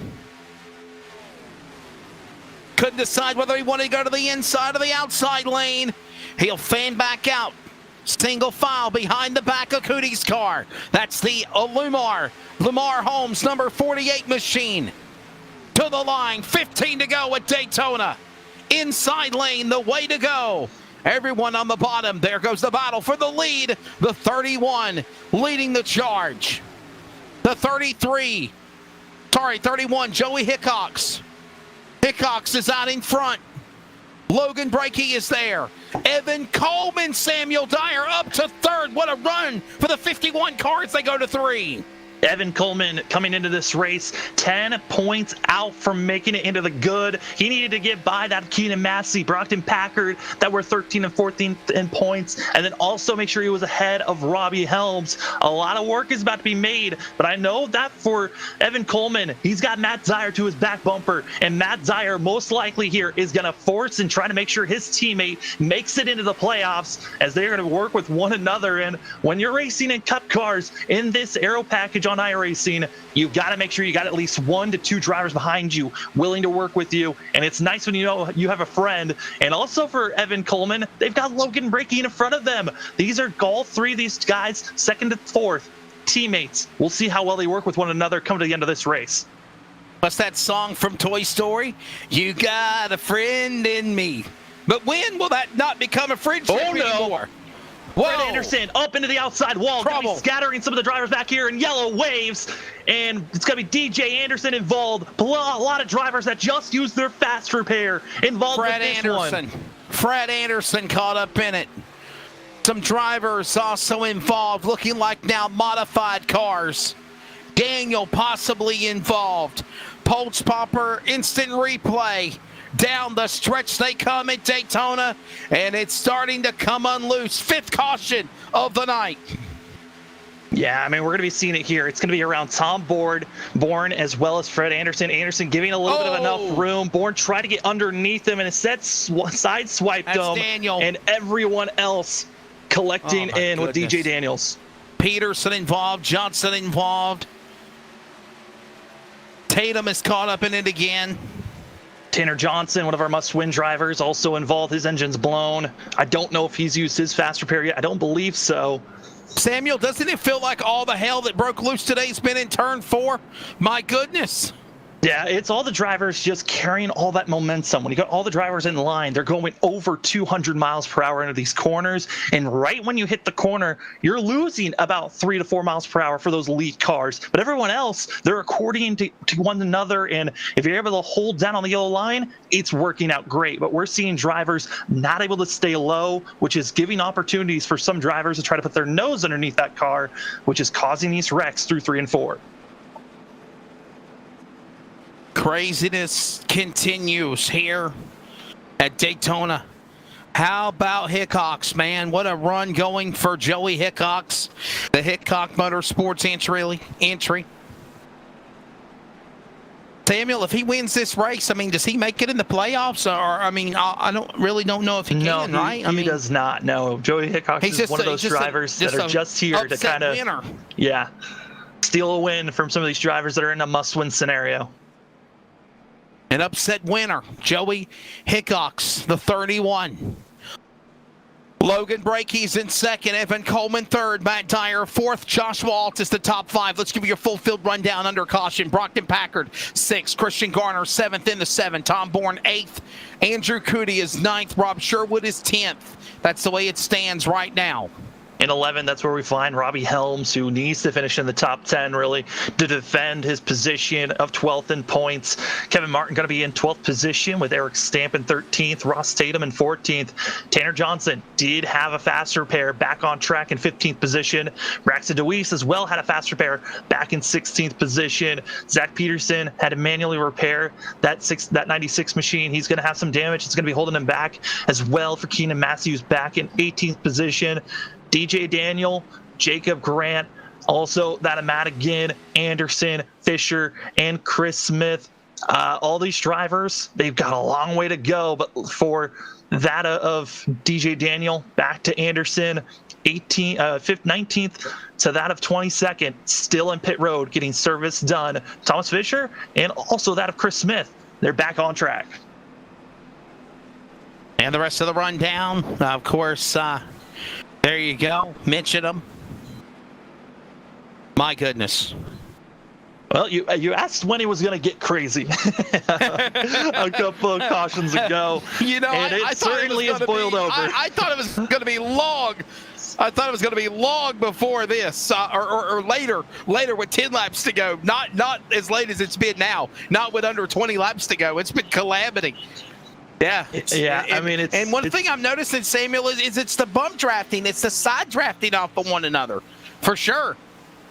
Couldn't decide whether he wanted to go to the inside or the outside lane. He'll fan back out. Single file behind the back of Cootie's car. That's the Lamar Holmes, number 48 machine. To the line, 15 to go at Daytona. Inside lane, the way to go. Everyone on the bottom. There goes the battle for the lead. The 31 leading the charge. The 31, Joey Hickox. Hickox is out in front. Logan Brakey is there. Evan Coleman, Samuel Dyer up to 3rd. What a run for the 51 cars. They go to 3. Evan Coleman coming into this race 10 points out from making it into the good. He needed to get by that Keenan Massey, Brockton Packard that were 13 and 14 in points, and then also make sure he was ahead of Robbie Helms. A lot of work is about to be made, but I know that for Evan Coleman, he's got Matt Dyer to his back bumper, and Matt Dyer most likely here is going to force and try to make sure his teammate makes it into the playoffs as they're going to work with one another. And when you're racing in cup cars in this aero package on iRacing, you've got to make sure you got at least 1 to 2 drivers behind you willing to work with you, and it's nice when you know you have a friend. And also for Evan Coleman, they've got Logan Brakey in front of them. These are all 3 of these guys, 2nd to 4th teammates. We'll see how well they work with one another come to the end of this race. What's that song from Toy Story? You got a friend in me. But when will that not become a friendship anymore? Fred Anderson up into the outside wall, going to be scattering some of the drivers back here in yellow waves, and it's going to be DJ Anderson involved. A lot of drivers that just used their fast repair involved with this one. Fred Anderson caught up in it. Some drivers also involved, looking like now modified cars. Daniel possibly involved. Pulse Popper, instant replay. Down the stretch they come at Daytona, and it's starting to come unloose. 5th caution of the night. Yeah, I mean, we're going to be seeing it here. It's going to be around Tom Bourne as well as Fred Anderson. Anderson giving a little bit of enough room. Bourne tried to get underneath him, and instead sideswiped him. Daniel. And everyone else collecting in with DJ Daniels. Peterson involved, Johnson involved. Tatum is caught up in it again. Tanner Johnson, one of our must-win drivers, also involved. His engine's blown. I don't know if he's used his fast repair yet. I don't believe so. Samuel, doesn't it feel like all the hell that broke loose today's been in turn 4? My goodness. Yeah, it's all the drivers just carrying all that momentum. When you got all the drivers in line, they're going over 200 miles per hour into these corners. And right when you hit the corner, you're losing about 3 to 4 miles per hour for those lead cars. But everyone else, they're according to one another. And if you're able to hold down on the yellow line, it's working out great. But we're seeing drivers not able to stay low, which is giving opportunities for some drivers to try to put their nose underneath that car, which is causing these wrecks through 3 and 4. Craziness continues here at Daytona. How about Hickox, man? What a run going for Joey Hickox, the Hickok Motorsports entry. Samuel, if he wins this race, I mean, does he make it in the playoffs? Or I mean, I don't know if he can, right? He does not. No, Joey Hickox is one of those drivers that are just here to kind of, steal a win from some of these drivers that are in a must-win scenario. An upset winner, Joey Hickox, the 31. Logan Brakey's in second, Evan Coleman third, Matt Dyer fourth, Joshua Alt is the top five. Let's give you a full field rundown under caution. Brockton Packard sixth, Christian Garner seventh in the 7, Tom Bourne eighth, Andrew Cootie is ninth, Rob Sherwood is 10th. That's the way it stands right now. In 11, that's where we find Robbie Helms, who needs to finish in the top 10, really, to defend his position of 12th in points. Kevin Martin going to be in 12th position with Eric Stamp in 13th, Ross Tatum in 14th. Tanner Johnson did have a faster pair back on track in 15th position. Braxton DeWeese as well had a faster pair back in 16th position. Zach Peterson had to manually repair that 96 machine. He's going to have some damage. It's going to be holding him back as well for Keenan Matthews back in 18th position. DJ Daniel, Jacob Grant, also that of Madigan, Anderson, Fisher, and Chris Smith. All these drivers, they've got a long way to go, but for that of DJ Daniel back to Anderson, 19th to that of 22nd, still in pit road, getting service done. Thomas Fisher, and also that of Chris Smith, they're back on track. And the rest of the rundown, of course, there you go. Mention them. My goodness. Well, you asked when he was going to get crazy a couple of cautions ago. You know, and it certainly has boiled over. I thought it was going to be long. I thought it was going to be long before this, or later with 10 laps to go. Not as late as it's been now. Not with under 20 laps to go. It's been calamity. Yeah, and one thing I'm noticing, Samuel, is it's the bump drafting. It's the side drafting off of one another, for sure.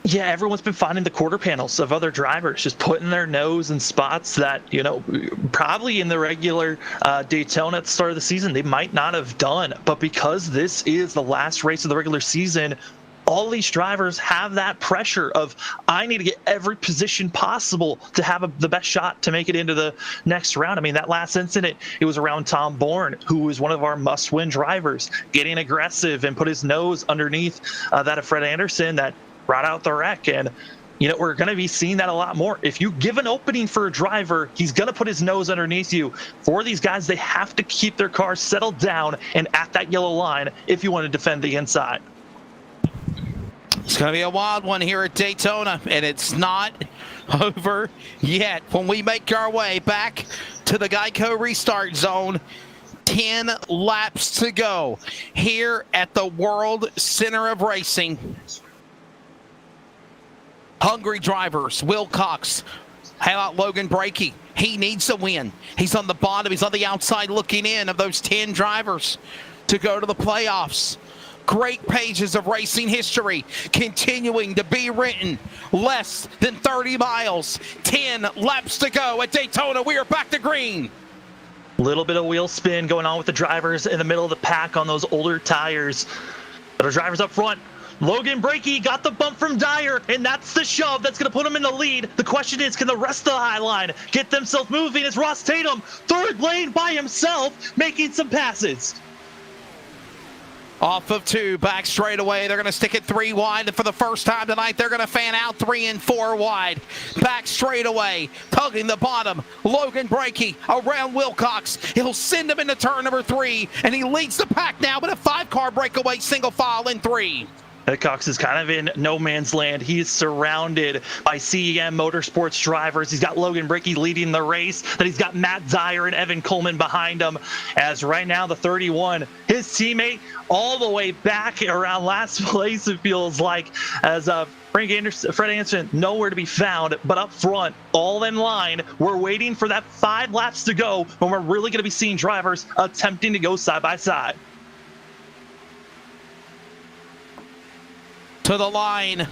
Yeah, everyone's been finding the quarter panels of other drivers, just putting their nose in spots that, probably in the regular Daytona at the start of the season, they might not have done. But because this is the last race of the regular season, all these drivers have that pressure of, I need to get every position possible to have the best shot to make it into the next round. I mean, that last incident, it was around Tom Bourne, who is one of our must-win drivers, getting aggressive and put his nose underneath that of Fred Anderson that brought out the wreck. And, we're going to be seeing that a lot more. If you give an opening for a driver, he's going to put his nose underneath you. For these guys, they have to keep their cars settled down and at that yellow line if you want to defend the inside. It's going to be a wild one here at Daytona, and it's not over yet. When we make our way back to the Geico restart zone, 10 laps to go here at the World Center of Racing. Hungry drivers, Will Cox. How about Logan Brakey? He needs a win. He's on the bottom. He's on the outside looking in of those 10 drivers to go to the playoffs. Great pages of racing history continuing to be written. Less than 30 miles, 10 laps to go at Daytona. We are back to green. Little bit of wheel spin going on with the drivers in the middle of the pack on those older tires. But our drivers up front. Logan Brakey got the bump from Dyer, and that's the shove that's going to put him in the lead. The question is, can the rest of the high line get themselves moving as Ross Tatum, third lane by himself, making some passes? Off of 2, back straight away. They're going to stick it 3 wide. And for the first time tonight, they're going to fan out 3 and 4 wide. Back straight away, tugging the bottom. Logan Brakey around Wilcox. He'll send him into turn number 3, and he leads the pack now with a 5-car breakaway single file in 3. Cox is kind of in no man's land. He's surrounded by CEM Motorsports drivers. He's got Logan Brakey leading the race. Then he's got Matt Dyer and Evan Coleman behind him. As right now, the 31, his teammate all the way back around last place, it feels like, as Fred Anderson, nowhere to be found. But up front, all in line, we're waiting for that 5 laps to go when we're really going to be seeing drivers attempting to go side by side. To the line,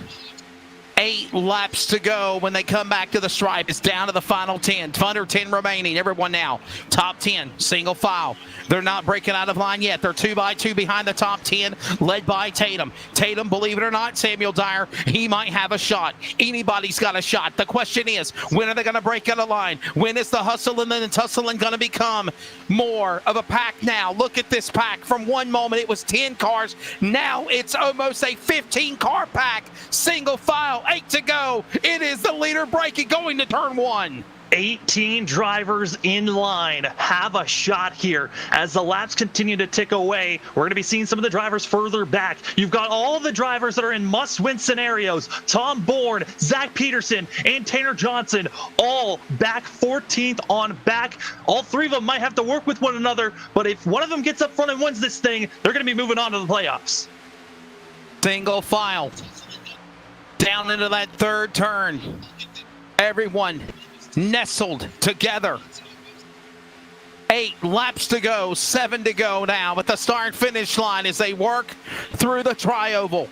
8 laps to go when they come back to the stripe. It's down to the final 10. Under 10 remaining. Everyone now. Top 10, single file. They're not breaking out of line yet. They're 2 by 2 behind the top 10, led by Tatum. Tatum, believe it or not, Samuel Dyer, he might have a shot. Anybody's got a shot. The question is, when are they going to break out of line? When is the hustle and then the tussling going to become more of a pack now? Look at this pack. From one moment, it was 10 cars. Now it's almost a 15-car pack. Single file, 8 to go. It is the leader breaking, going to turn 1. 18 drivers in line have a shot here. As the laps continue to tick away, we're going to be seeing some of the drivers further back. You've got all the drivers that are in must-win scenarios. Tom Bourne, Zach Peterson, and Tanner Johnson all back 14th on back. All three of them might have to work with one another, but if one of them gets up front and wins this thing, they're going to be moving on to the playoffs. Single file. Down into that third turn. Everyone nestled together. 8 laps to go, 7 to go now at the start finish line as they work through the tri-oval.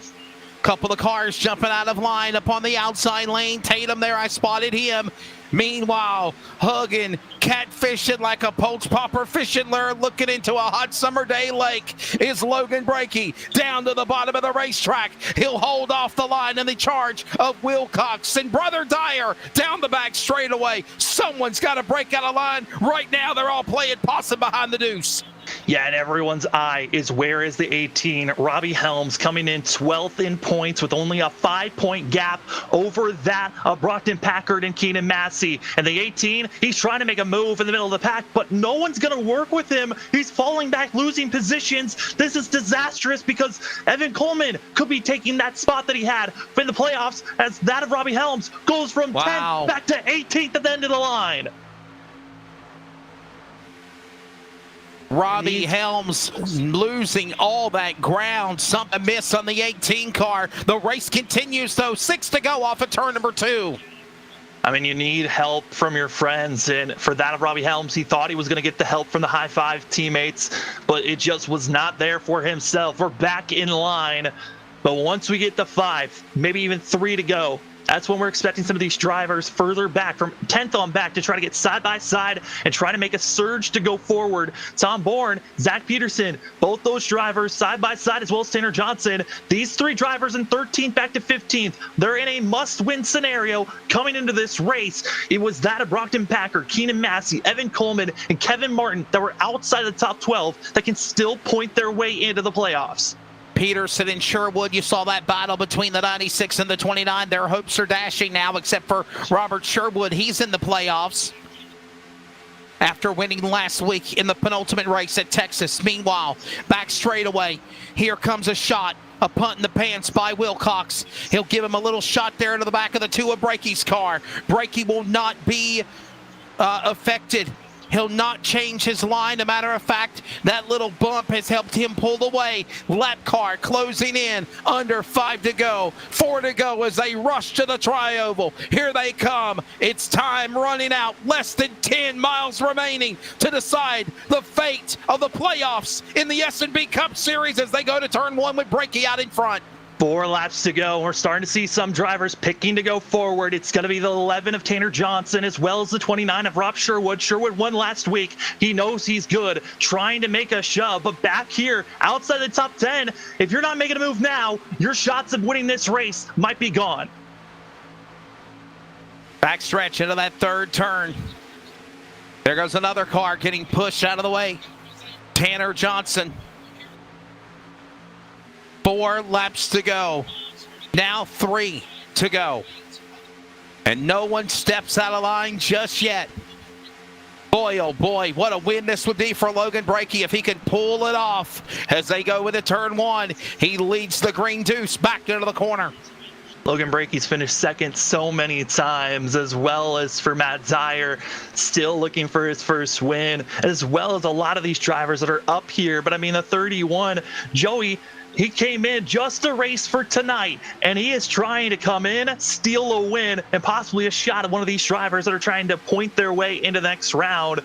Couple of cars jumping out of line up on the outside lane. Tatum there, I spotted him. Meanwhile, hugging, catfishing like a poach popper fishing lure, looking into a hot summer day lake is Logan Brakey down to the bottom of the racetrack. He'll hold off the line in the charge of Wilcox and Brother Dyer down the back straightaway. Someone's got to break out of line. Right now, they're all playing possum behind the deuce. Yeah, and everyone's eye is where is the 18. Robbie Helms coming in 12th in points with only a 5-point gap over that of Brockton Packard and Keenan Massey. And the 18, he's trying to make a move in the middle of the pack, but no one's going to work with him. He's falling back, losing positions. This is disastrous because Evan Coleman could be taking that spot that he had in the playoffs as that of Robbie Helms goes from 10th back to 18th at the end of the line. Robbie Helms losing all that ground. Something miss on the 18 car. The race continues, though. 6 to go off of turn number 2. I mean, you need help from your friends, and for that of Robbie Helms, he thought he was going to get the help from the high five teammates, but it just was not there for himself. We're back in line, but once we get to 5, maybe even 3 to go, that's when we're expecting some of these drivers further back from 10th on back to try to get side by side and try to make a surge to go forward. Tom Bourne, Zach Peterson, both those drivers side by side, as well as Tanner Johnson. These 3 drivers in 13th back to 15th. They're in a must-win scenario coming into this race. It was that of Brockton Packard, Keenan Massey, Evan Coleman, and Kevin Martin that were outside of the top 12 that can still point their way into the playoffs. Peterson and Sherwood, you saw that battle between the 96 and the 29. Their hopes are dashing now, except for Robert Sherwood. He's in the playoffs after winning last week in the penultimate race at Texas. Meanwhile, back straightaway, here comes a shot. A punt in the pants by Wilcox. He'll give him a little shot there into the back of the 2 of Brakey's car. Brakey will not be affected. He'll not change his line. A matter of fact, that little bump has helped him pull away. Lap car closing in. Under 5 to go. 4 to go as they rush to the tri-oval. Here they come. It's time running out. Less than 10 miles remaining to decide the fate of the playoffs in the SNB Cup Series as they go to turn 1 with Brakey out in front. 4 laps to go. We're starting to see some drivers picking to go forward. It's going to be the 11 of Tanner Johnson as well as the 29 of Rob Sherwood. Sherwood won last week. He knows he's good, trying to make a shove. But back here, outside the top 10, if you're not making a move now, your shots of winning this race might be gone. Backstretch into that third turn. There goes another car getting pushed out of the way. Tanner Johnson. 4 laps to go. Now 3 to go. And no one steps out of line just yet. Boy, oh boy, what a win this would be for Logan Brakey if he can pull it off as they go into turn 1. He leads the Green Deuce back into the corner. Logan Brakey's finished second so many times, as well as for Matt Dyer, still looking for his first win, as well as a lot of these drivers that are up here. But I mean, the 31, Joey, he came in just a race for tonight, and he is trying to come in, steal a win, and possibly a shot at one of these drivers that are trying to point their way into the next round.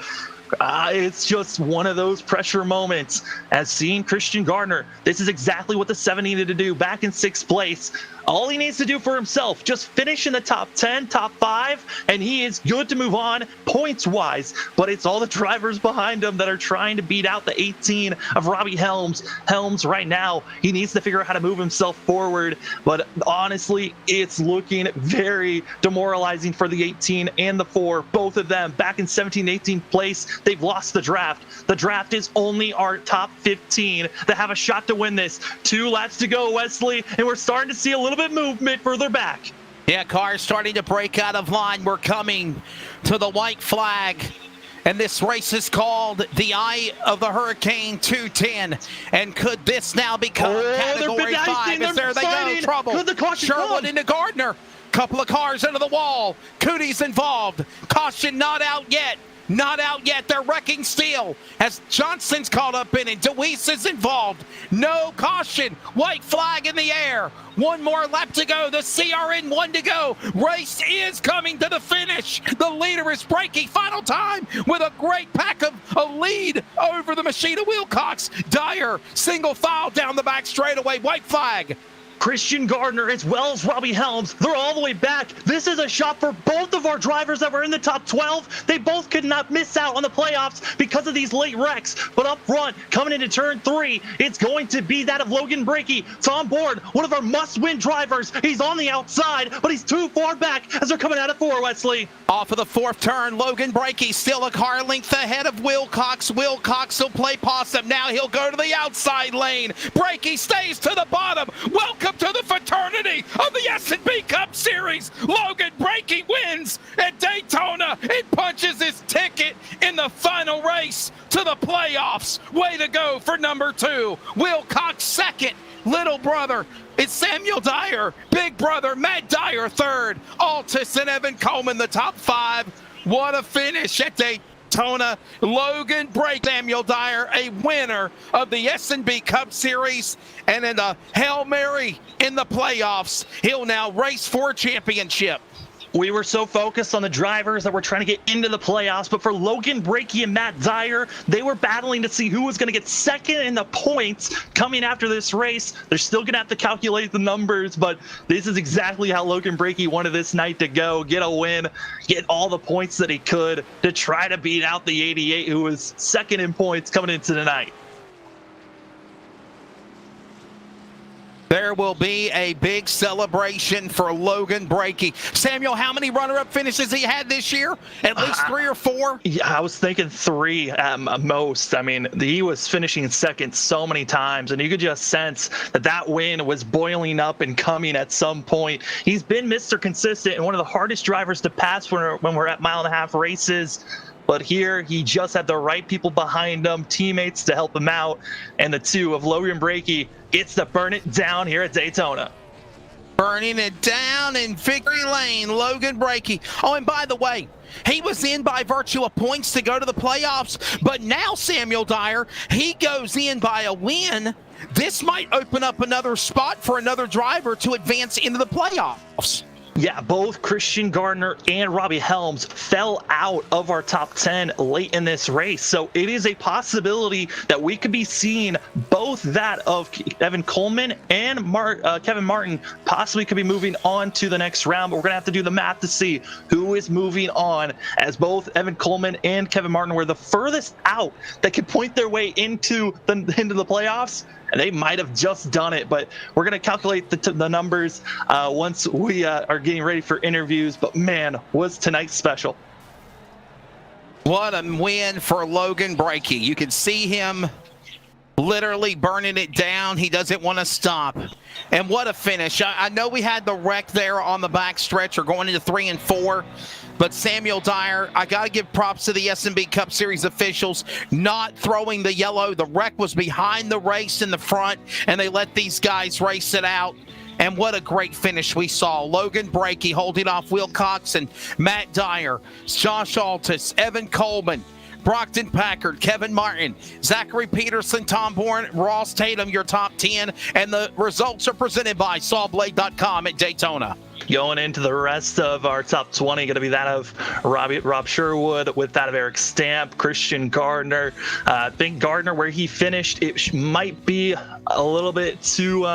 It's just one of those pressure moments. As seeing Christian Gardner, this is exactly what the 7 needed to do back in 6th place. All he needs to do for himself, just finish in the top 10, top 5, and he is good to move on points-wise. But it's all the drivers behind him that are trying to beat out the 18 of Robbie Helms. Helms right now, he needs to figure out how to move himself forward. But honestly, it's looking very demoralizing for the 18 and the 4. Both of them back in 17th, 18th place. They've lost the draft. The draft is only our top 15 that have a shot to win this. 2 laps to go, Wesley, and we're starting to see a little bit movement further back. Yeah, cars starting to break out of line. We're coming to the white flag. And this race is called the Eye of the Hurricane 210. And could this now become Category 5? As there they go, trouble. Could the caution Sherwood come? into Gardner. Couple of cars into the wall. Cootie's involved. Caution not out yet. Not out yet. They're wrecking still as Johnson's caught up in it. DeWeese is involved. No caution. White flag in the air. 1 more lap to go. The CRN 1 to go. Race is coming to the finish. The leader is breaking. Final time with a great pack of a lead over the machine of Wilcox. Dyer single file down the back straightaway. White flag. Christian Gardner as well as Robbie Helms, they're all the way back. This is a shot for both of our drivers that were in the top 12. They both could not miss out on the playoffs because of these late wrecks. But up front, coming into turn 3, it's going to be that of Logan Brakey. It's on board, one of our must-win drivers. He's on the outside, but he's too far back as they're coming out of 4, Wesley. Off of the 4th turn, Logan Brakey still a car length ahead of Wilcox. Wilcox will play possum. Now he'll go to the outside lane. Brakey stays to the bottom. Welcome to the fraternity of the SNB Cup Series. Logan Brakey wins at Daytona and punches his ticket in the final race to the playoffs. Way to go for number 2. Wilcox 2nd. Little brother, it's Samuel Dyer. Big brother, Matt Dyer 3rd. Altus and Evan Coleman the top 5. What a finish at Daytona. Logan Brakey, Samuel Dyer, a winner of the SNB Cup Series. And in the Hail Mary in the playoffs, he'll now race for a championship. We were so focused on the drivers that were trying to get into the playoffs, but for Logan Brakey and Matt Dyer, they were battling to see who was going to get 2nd in the points coming after this race. They're still going to have to calculate the numbers, but this is exactly how Logan Brakey wanted this night to go. Get a win, get all the points that he could to try to beat out the 88, who was 2nd in points coming into the night. There will be a big celebration for Logan Brakey. Samuel, how many runner-up finishes he had this year? At least 3 or 4? Yeah, I was thinking 3 at most. I mean, he was finishing 2nd so many times, and you could just sense that that win was boiling up and coming at some point. He's been Mr. Consistent and one of the hardest drivers to pass when we're at 1.5 mile races. But here, he just had the right people behind him, teammates to help him out, and the 2 of Logan Brakey gets to burn it down here at Daytona. Burning it down in victory lane, Logan Brakey. Oh, and by the way, he was in by virtue of points to go to the playoffs, but now Samuel Dyer, he goes in by a win. This might open up another spot for another driver to advance into the playoffs. Yeah, both Christian Gardner and Robbie Helms fell out of our top 10 late in this race. So it is a possibility that we could be seeing both that of Evan Coleman and Kevin Martin possibly could be moving on to the next round. But we're going to have to do the math to see who is moving on, as both Evan Coleman and Kevin Martin were the furthest out that could point their way into the playoffs. And they might have just done it, but we're going to calculate the numbers once we are getting ready for interviews. But man, was tonight special. What a win for Logan Brakey. You can see him literally burning it down. He doesn't want to stop. And what a finish. I know we had the wreck there on the back stretch, or going into 3 and 4. But Samuel Dyer, I got to give props to the SNB Cup Series officials not throwing the yellow. The wreck was behind the race in the front, and they let these guys race it out. And what a great finish we saw. Logan Brakey holding off Wilcox and Matt Dyer, Josh Altus, Evan Coleman, Brockton Packard, Kevin Martin, Zachary Peterson, Tom Bourne, Ross Tatum, your top 10. And the results are presented by sawblade.com at Daytona. Going into the rest of our top 20, going to be that of Rob Sherwood, with that of Eric Stamp, Christian Gardner. I think Gardner, where he finished, it might be a little bit too...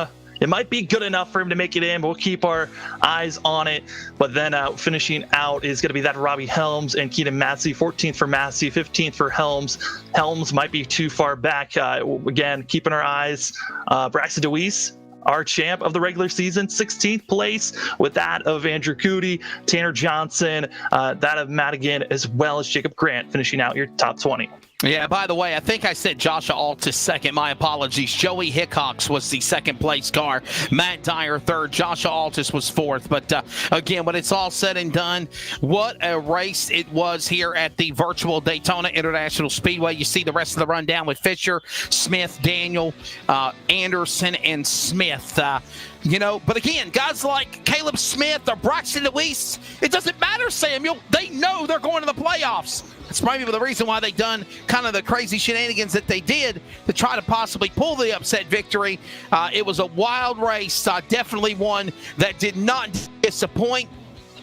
it might be good enough for him to make it in, but we'll keep our eyes on it. But then finishing out is going to be that Robbie Helms and Keaton Massey. 14th for Massey, 15th for Helms. Helms might be too far back. Again, keeping our eyes. Braxton DeWeese, our champ of the regular season, 16th place, with that of Andrew Cootie, Tanner Johnson, that of Madigan, as well as Jacob Grant, finishing out your top 20. Yeah, by the way, I think I said Joshua Altus second. My apologies. Joey Hickox was the second place car. Matt Dyer third. Joshua Altus was fourth. But again, when it's all said and done, what a race it was here at the virtual Daytona International Speedway. You see the rest of the rundown with Fisher, Smith, Daniel, Anderson, and Smith. But again, guys like Caleb Smith or Braxton Deweese, it doesn't matter, Samuel. They know they're going to the playoffs. That's maybe the reason why they done kind of the crazy shenanigans that they did to try to possibly pull the upset victory. It was a wild race, definitely one that did not disappoint.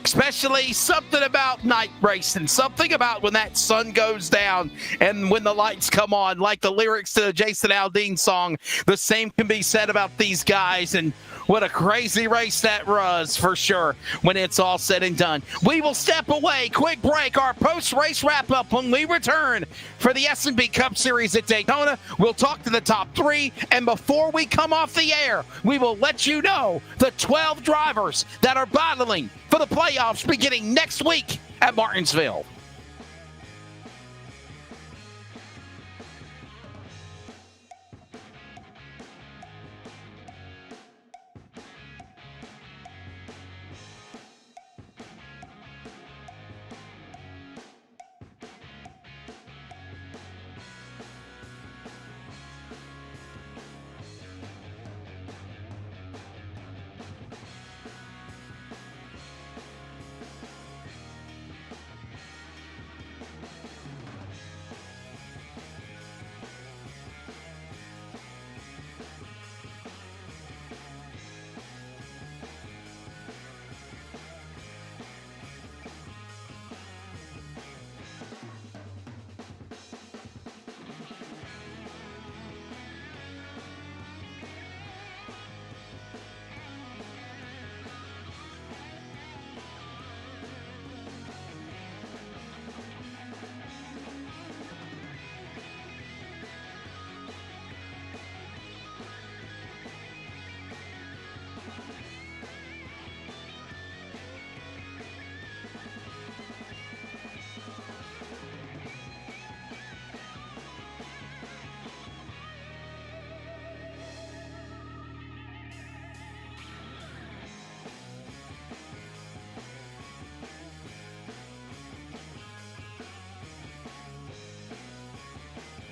Especially something about night racing, something about when that sun goes down and when the lights come on, like the lyrics to the Jason Aldean song. The same can be said about these guys, and what a crazy race that was for sure when it's all said and done. We will step away, quick break, our post-race wrap-up when we return for the SNB Cup Series at Daytona. We'll talk to the top three, and before we come off the air, we will let you know the 12 drivers that are battling for the playoffs beginning next week at Martinsville.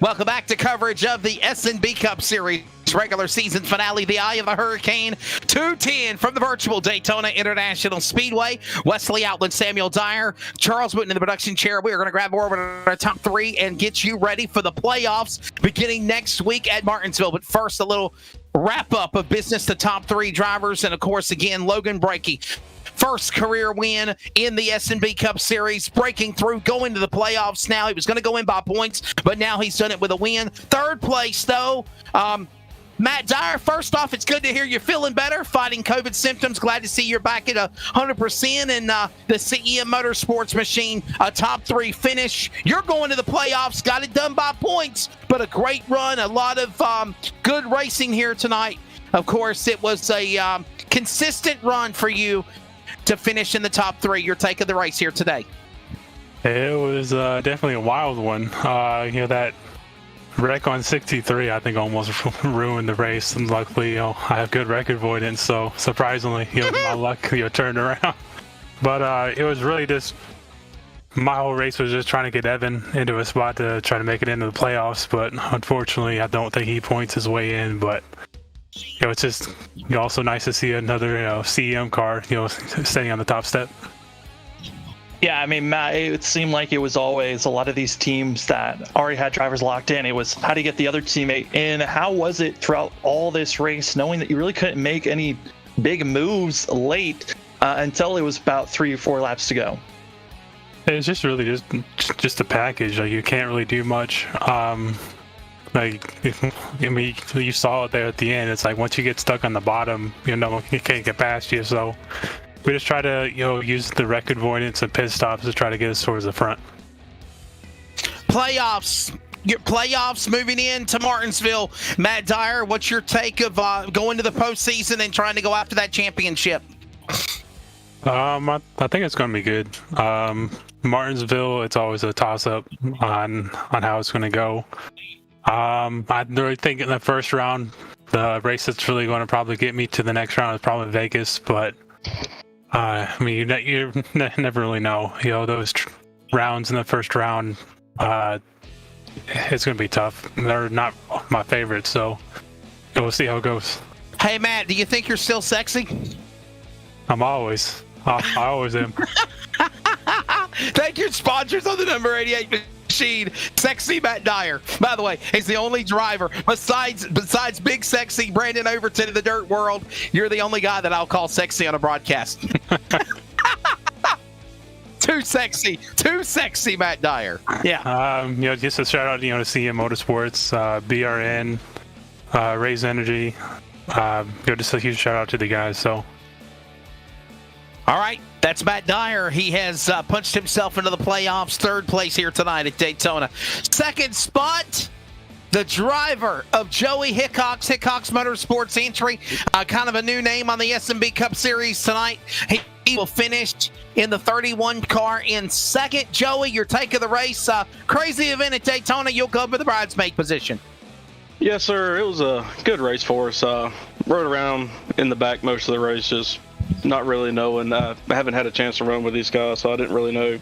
Welcome back to coverage of the SNB Cup Series regular season finale, the Eye of the Hurricane 210 from the virtual Daytona International Speedway. Wesley Outland, Samuel Dyer, Charles Wooten in the production chair. We are going to grab over to our top three and get you ready for the playoffs beginning next week at Martinsville. But first, a little wrap-up of business, the top three drivers, and of course, again, Logan Brakey. First career win in the SNB Cup Series, breaking through, going to the playoffs now. He was going to go in by points, but now he's done it with a win. Third place, though, Matt Dyer, first off, it's good to hear you're feeling better, fighting COVID symptoms. Glad to see you're back at 100% in the CEM Motorsports machine. A top three finish. You're going to the playoffs, got it done by points, but a great run, a lot of good racing here tonight. Of course, it was a consistent run for you to finish in the top three. Your take of the race here today. It was definitely a wild one. That wreck on 63, I think, almost ruined the race. And luckily, I have good record avoidance, so surprisingly, my luck turned around. But it was really just, my whole race was just trying to get Evan into a spot to try to make it into the playoffs. But unfortunately, I don't think he points his way in. But it's just also nice to see another CEM car staying on the top step. Yeah, I mean, Matt, it seemed like it was always a lot of these teams that already had drivers locked in. It was how to get the other teammate in. How was it throughout all this race, knowing that you really couldn't make any big moves late? until it was about 3 or 4 laps to go. It's just really just a package. Like, you can't really do much. Like, I mean, you saw it there at the end. It's like once you get stuck on the bottom, you can't get past you. So we just try to use the wreck avoidance and pit stops to try to get us towards the front. Playoffs. Your playoffs moving into Martinsville. Matt Dyer, what's your take of going to the postseason and trying to go after that championship? I think it's going to be good. Martinsville, it's always a toss-up on how it's going to go. I really think in the first round, the race that's really going to probably get me to the next round is probably Vegas. But I mean, you never really know. Those rounds in the first round, it's going to be tough. They're not my favorite, so we'll see how it goes. Hey, Matt, do you think you're still sexy? I always am. Thank your sponsors on the number 88 machine, Sexy Matt Dyer. By the way, he's the only driver besides Big Sexy Brandon Overton in the dirt world. You're the only guy that I'll call sexy on a broadcast. Too sexy, Matt Dyer. Yeah. Just a shout out, to CM Motorsports, BRN, Raise Energy. Just a huge shout out to the guys. So. All right, that's Matt Dyer. He has punched himself into the playoffs, 3rd place here tonight at Daytona. 2nd spot, the driver of Joey Hickox Motorsports entry, kind of a new name on the SNB Cup Series tonight. He will finish in the 31 car in 2nd. Joey, your take of the race. Crazy event at Daytona. You'll go for the bridesmaid position. Yes, sir. It was a good race for us. Rode around in the back most of the race, just not really knowing. I haven't had a chance to run with these guys, so I didn't really know,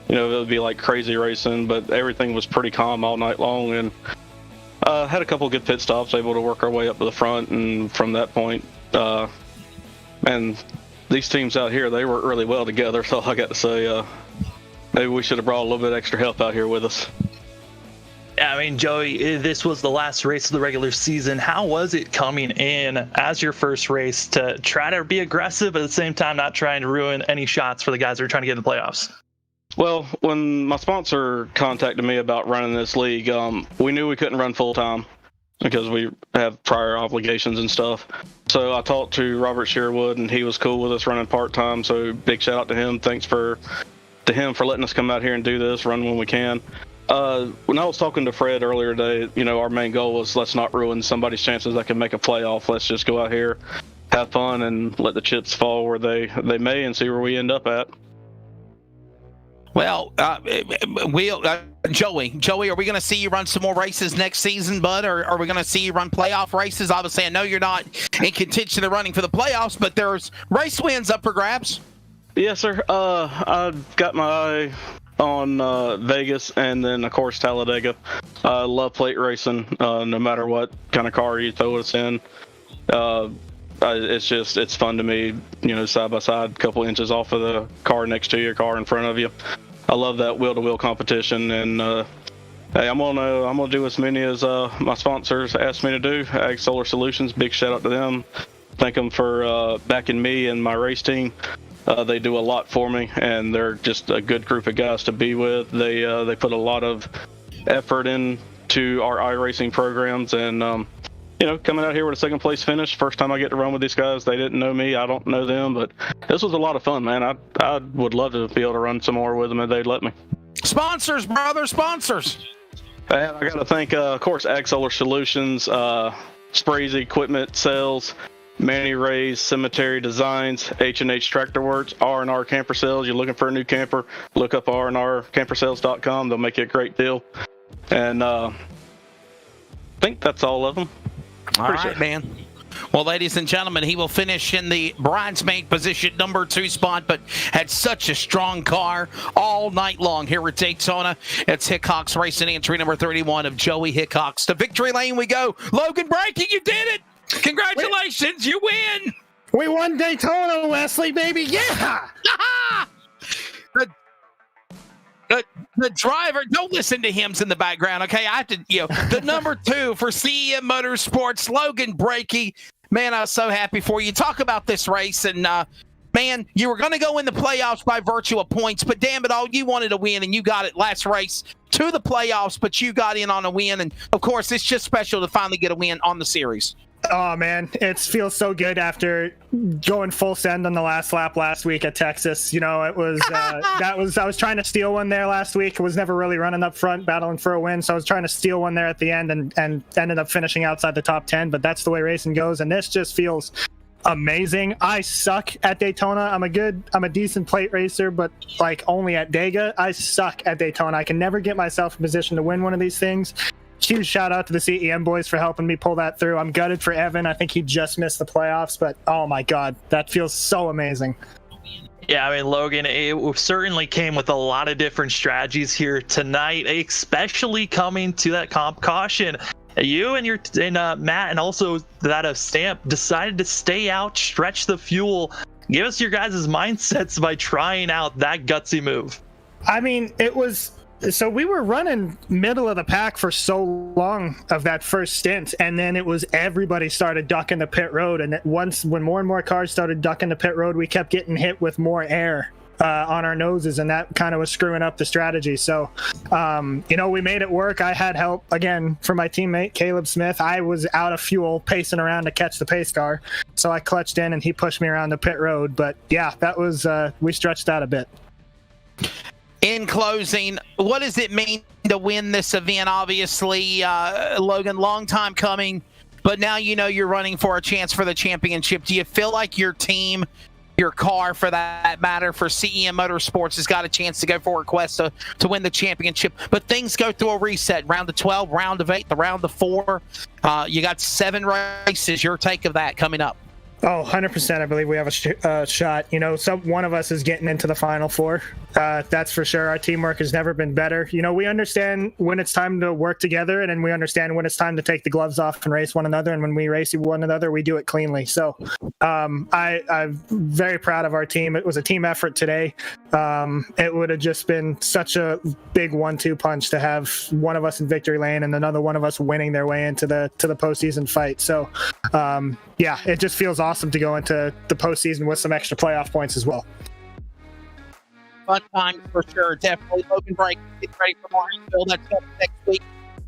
it would be like crazy racing, but everything was pretty calm all night long, and had a couple good pit stops, able to work our way up to the front, and from that point, and these teams out here, they work really well together, so I got to say, maybe we should have brought a little bit extra help out here with us. I mean, Joey, this was the last race of the regular season. How was it coming in as your first race to try to be aggressive, but at the same time not trying to ruin any shots for the guys that are trying to get in the playoffs? Well, when my sponsor contacted me about running this league, we knew we couldn't run full-time because we have prior obligations and stuff. So I talked to Robert Sherwood, and he was cool with us running part-time, so big shout-out to him. Thanks to him for letting us come out here and do this, run when we can. When I was talking to Fred earlier today, our main goal was let's not ruin somebody's chances that can make a playoff. Let's just go out here, have fun, and let the chips fall where they may, and see where we end up at. Well, Joey, are we going to see you run some more races next season, bud? Or are we going to see you run playoff races? Obviously, I know you're not in contention of running for the playoffs, but there's race wins up for grabs. Yes, sir. I've got my eye on Vegas, and then of course Talladega. I love plate racing, no matter what kind of car you throw us in. It's fun to me, side by side, a couple inches off of the car next to your car in front of you. I love that wheel-to-wheel competition, and hey, I'm gonna do as many as my sponsors asked me to do. Ag Solar Solutions, big shout out to them. Thank them for backing me and my race team. They do a lot for me, and they're just a good group of guys to be with. They put a lot of effort into our iRacing programs, and coming out here with a 2nd place finish, first time I get to run with these guys. They didn't know me, I don't know them, but this was a lot of fun, man. I would love to be able to run some more with them if they'd let me. Sponsors, brother, sponsors. And I got to thank, of course, Ag Solar Solutions, Sprays Equipment Sales, Manny Ray's Cemetery Designs, H&H Tractor Works, R&R Camper Sales. You're looking for a new camper, look up rnrcampersales.com. They'll make you a great deal. And I think that's all of them. All right, man. Well, ladies and gentlemen, he will finish in the bridesmaid position, number 2 spot, but had such a strong car all night long here at Daytona. It's Hickox Racing entry number 31 of Joey Hickox. To victory lane we go. Logan Braking, you did it! Congratulations, you win! We won Daytona, Wesley, baby, yeah! The driver, don't listen to hymns in the background, okay? I have to, the number 2 for CEM Motorsports, Logan Brakey. Man, I was so happy for you. Talk about this race and man, you were going to go in the playoffs by virtue of points, but damn it all, you wanted to win, and you got it last race to the playoffs, but you got in on a win. And, of course, it's just special to finally get a win on the series. Oh man, it feels so good after going full send on the last lap last week at Texas. You know, it was I was trying to steal one there last week. I was never really running up front, battling for a win. So I was trying to steal one there at the end and ended up finishing outside the top 10. But that's the way racing goes, and this just feels amazing. I suck at Daytona. I'm a decent plate racer, but like only at Dega. I suck at Daytona. I can never get myself in position to win one of these things. Huge shout out to the CEM boys for helping me pull that through. I'm gutted for Evan. I think he just missed the playoffs, but oh my God, that feels so amazing. Yeah, I mean, Logan, it certainly came with a lot of different strategies here tonight, especially coming to that comp caution. You and Matt, and also that of Stamp, decided to stay out, stretch the fuel. Give us your guys' mindsets by trying out that gutsy move. I mean, so we were running middle of the pack for so long of that first stint, and then it was everybody started ducking the pit road, and when more and more cars started ducking the pit road, we kept getting hit with more air on our noses, and that kind of was screwing up the strategy. So we made it work. I had help again from my teammate Caleb Smith. I was out of fuel pacing around to catch the pace car, so I clutched in and he pushed me around the pit road. But yeah, that was we stretched out a bit. In closing, what does it mean to win this event? Obviously, Logan, long time coming, but now you know you're running for a chance for the championship. Do you feel like your team, your car for that matter, for CEM Motorsports has got a chance to go for a quest to win the championship? But things go through a reset. Round of 12, round of 8, the round of 4. You got 7 races. Your take of that coming up. Oh, 100%. I believe we have a shot. You know, one of us is getting into the Final Four. That's for sure. Our teamwork has never been better. You know, we understand when it's time to work together, and then we understand when it's time to take the gloves off and race one another. And when we race one another, we do it cleanly. So I'm very proud of our team. It was a team effort today. It would have just been such a big 1-2 punch to have one of us in victory lane and another one of us winning their way into the postseason fight. So, yeah, it just feels awesome to go into the postseason with some extra playoff points as well. Fun time for sure. Definitely. Logan Break, get ready for Martinsville. That's up next week.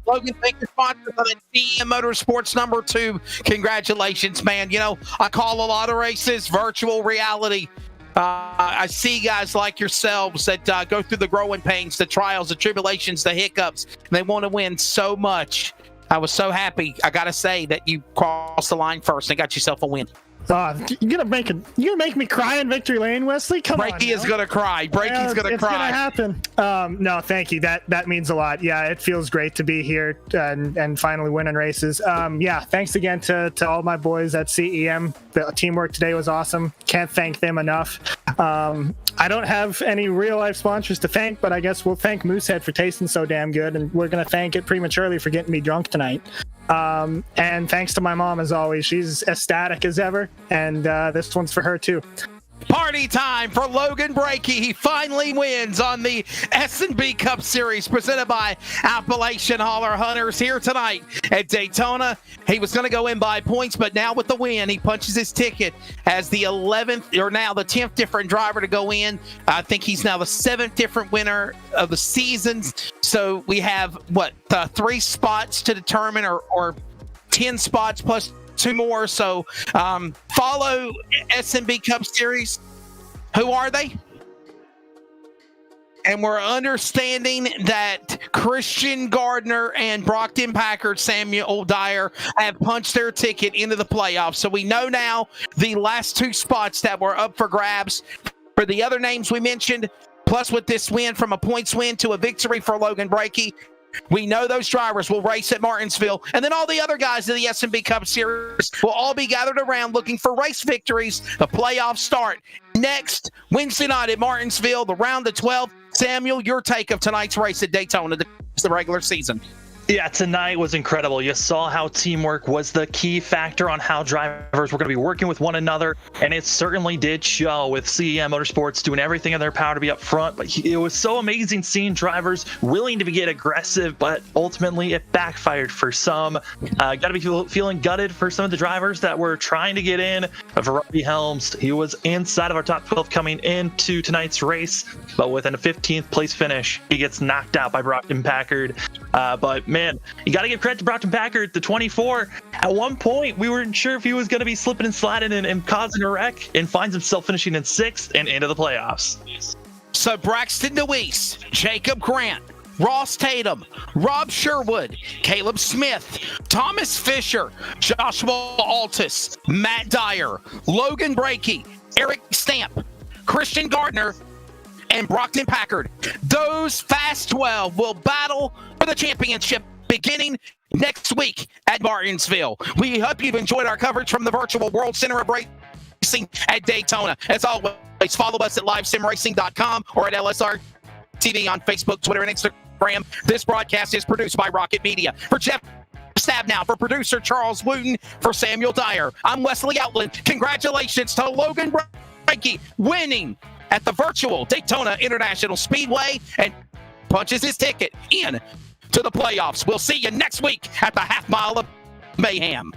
Logan, thank you, sponsor for that CEM Motorsports number 2. Congratulations, man. You know, I call a lot of races virtual reality. I see guys like yourselves that go through the growing pains, the trials, the tribulations, the hiccups. And they want to win so much. I was so happy, I got to say, that you crossed the line first and got yourself a win. You're gonna make me cry in victory lane, Wesley. Come on. Brakey is gonna cry. Brakey's gonna cry. It's gonna happen. No, thank you. That means a lot. Yeah, it feels great to be here and finally winning races. Yeah, thanks again to all my boys at CEM. The teamwork today was awesome. Can't thank them enough. I don't have any real life sponsors to thank, but I guess we'll thank Moosehead for tasting so damn good, and we're gonna thank it prematurely for getting me drunk tonight. And thanks to my mom, as always. She's ecstatic as ever, and this one's for her too. Party time for Logan Brakey. He finally wins on the SNB Cup Series presented by Appalachian Hauler Hunters here tonight at Daytona. He was going to go in by points, but now with the win, he punches his ticket as the 11th, or now the 10th different driver to go in. I think he's now the 7th different winner of the season. So we have, 3 spots to determine, or 10 spots plus 2 more. So follow SNB Cup Series. Who are they? And we're understanding that Christian Gardner and Brockton Packard, Samuel Dyer, have punched their ticket into the playoffs. So we know now the last 2 spots that were up for grabs for the other names we mentioned, plus with this win from a points win to a victory for Logan Brakey. We know those drivers will race at Martinsville, and then all the other guys in the SNB Cup Series will all be gathered around looking for race victories. The playoffs start next Wednesday night at Martinsville, the round of 12. Samuel, your take of tonight's race at Daytona, the regular season. Yeah, tonight was incredible. You saw how teamwork was the key factor on how drivers were going to be working with one another, and it certainly did show with CEM Motorsports doing everything in their power to be up front. But it was so amazing seeing drivers willing to get aggressive, but ultimately it backfired for some. Got to be feeling gutted for some of the drivers that were trying to get in. Robbie Helms, he was inside of our top 12 coming into tonight's race, but within a 15th place finish, he gets knocked out by Brockton Packard. But man, you got to give credit to Brockton Packard, the 24. At one point, we weren't sure if he was going to be slipping and sliding and causing a wreck, and finds himself finishing in 6th and into the playoffs. So Braxton DeWeese, Jacob Grant, Ross Tatum, Rob Sherwood, Caleb Smith, Thomas Fisher, Joshua Altus, Matt Dyer, Logan Brakey, Eric Stamp, Christian Gardner, and Brockton Packard. Those Fast 12 will battle for the championship beginning next week at Martinsville. We hope you've enjoyed our coverage from the virtual World Center of Racing at Daytona. As always, follow us at livesimracing.com or at LSRTV on Facebook, Twitter, and Instagram. This broadcast is produced by Rocket Media. For Jeff Stabnow, for producer Charles Wooten, for Samuel Dyer, I'm Wesley Outland. Congratulations to Logan Brakey winning at the virtual Daytona International Speedway and punches his ticket in to the playoffs. We'll see you next week at the Half Mile of Mayhem.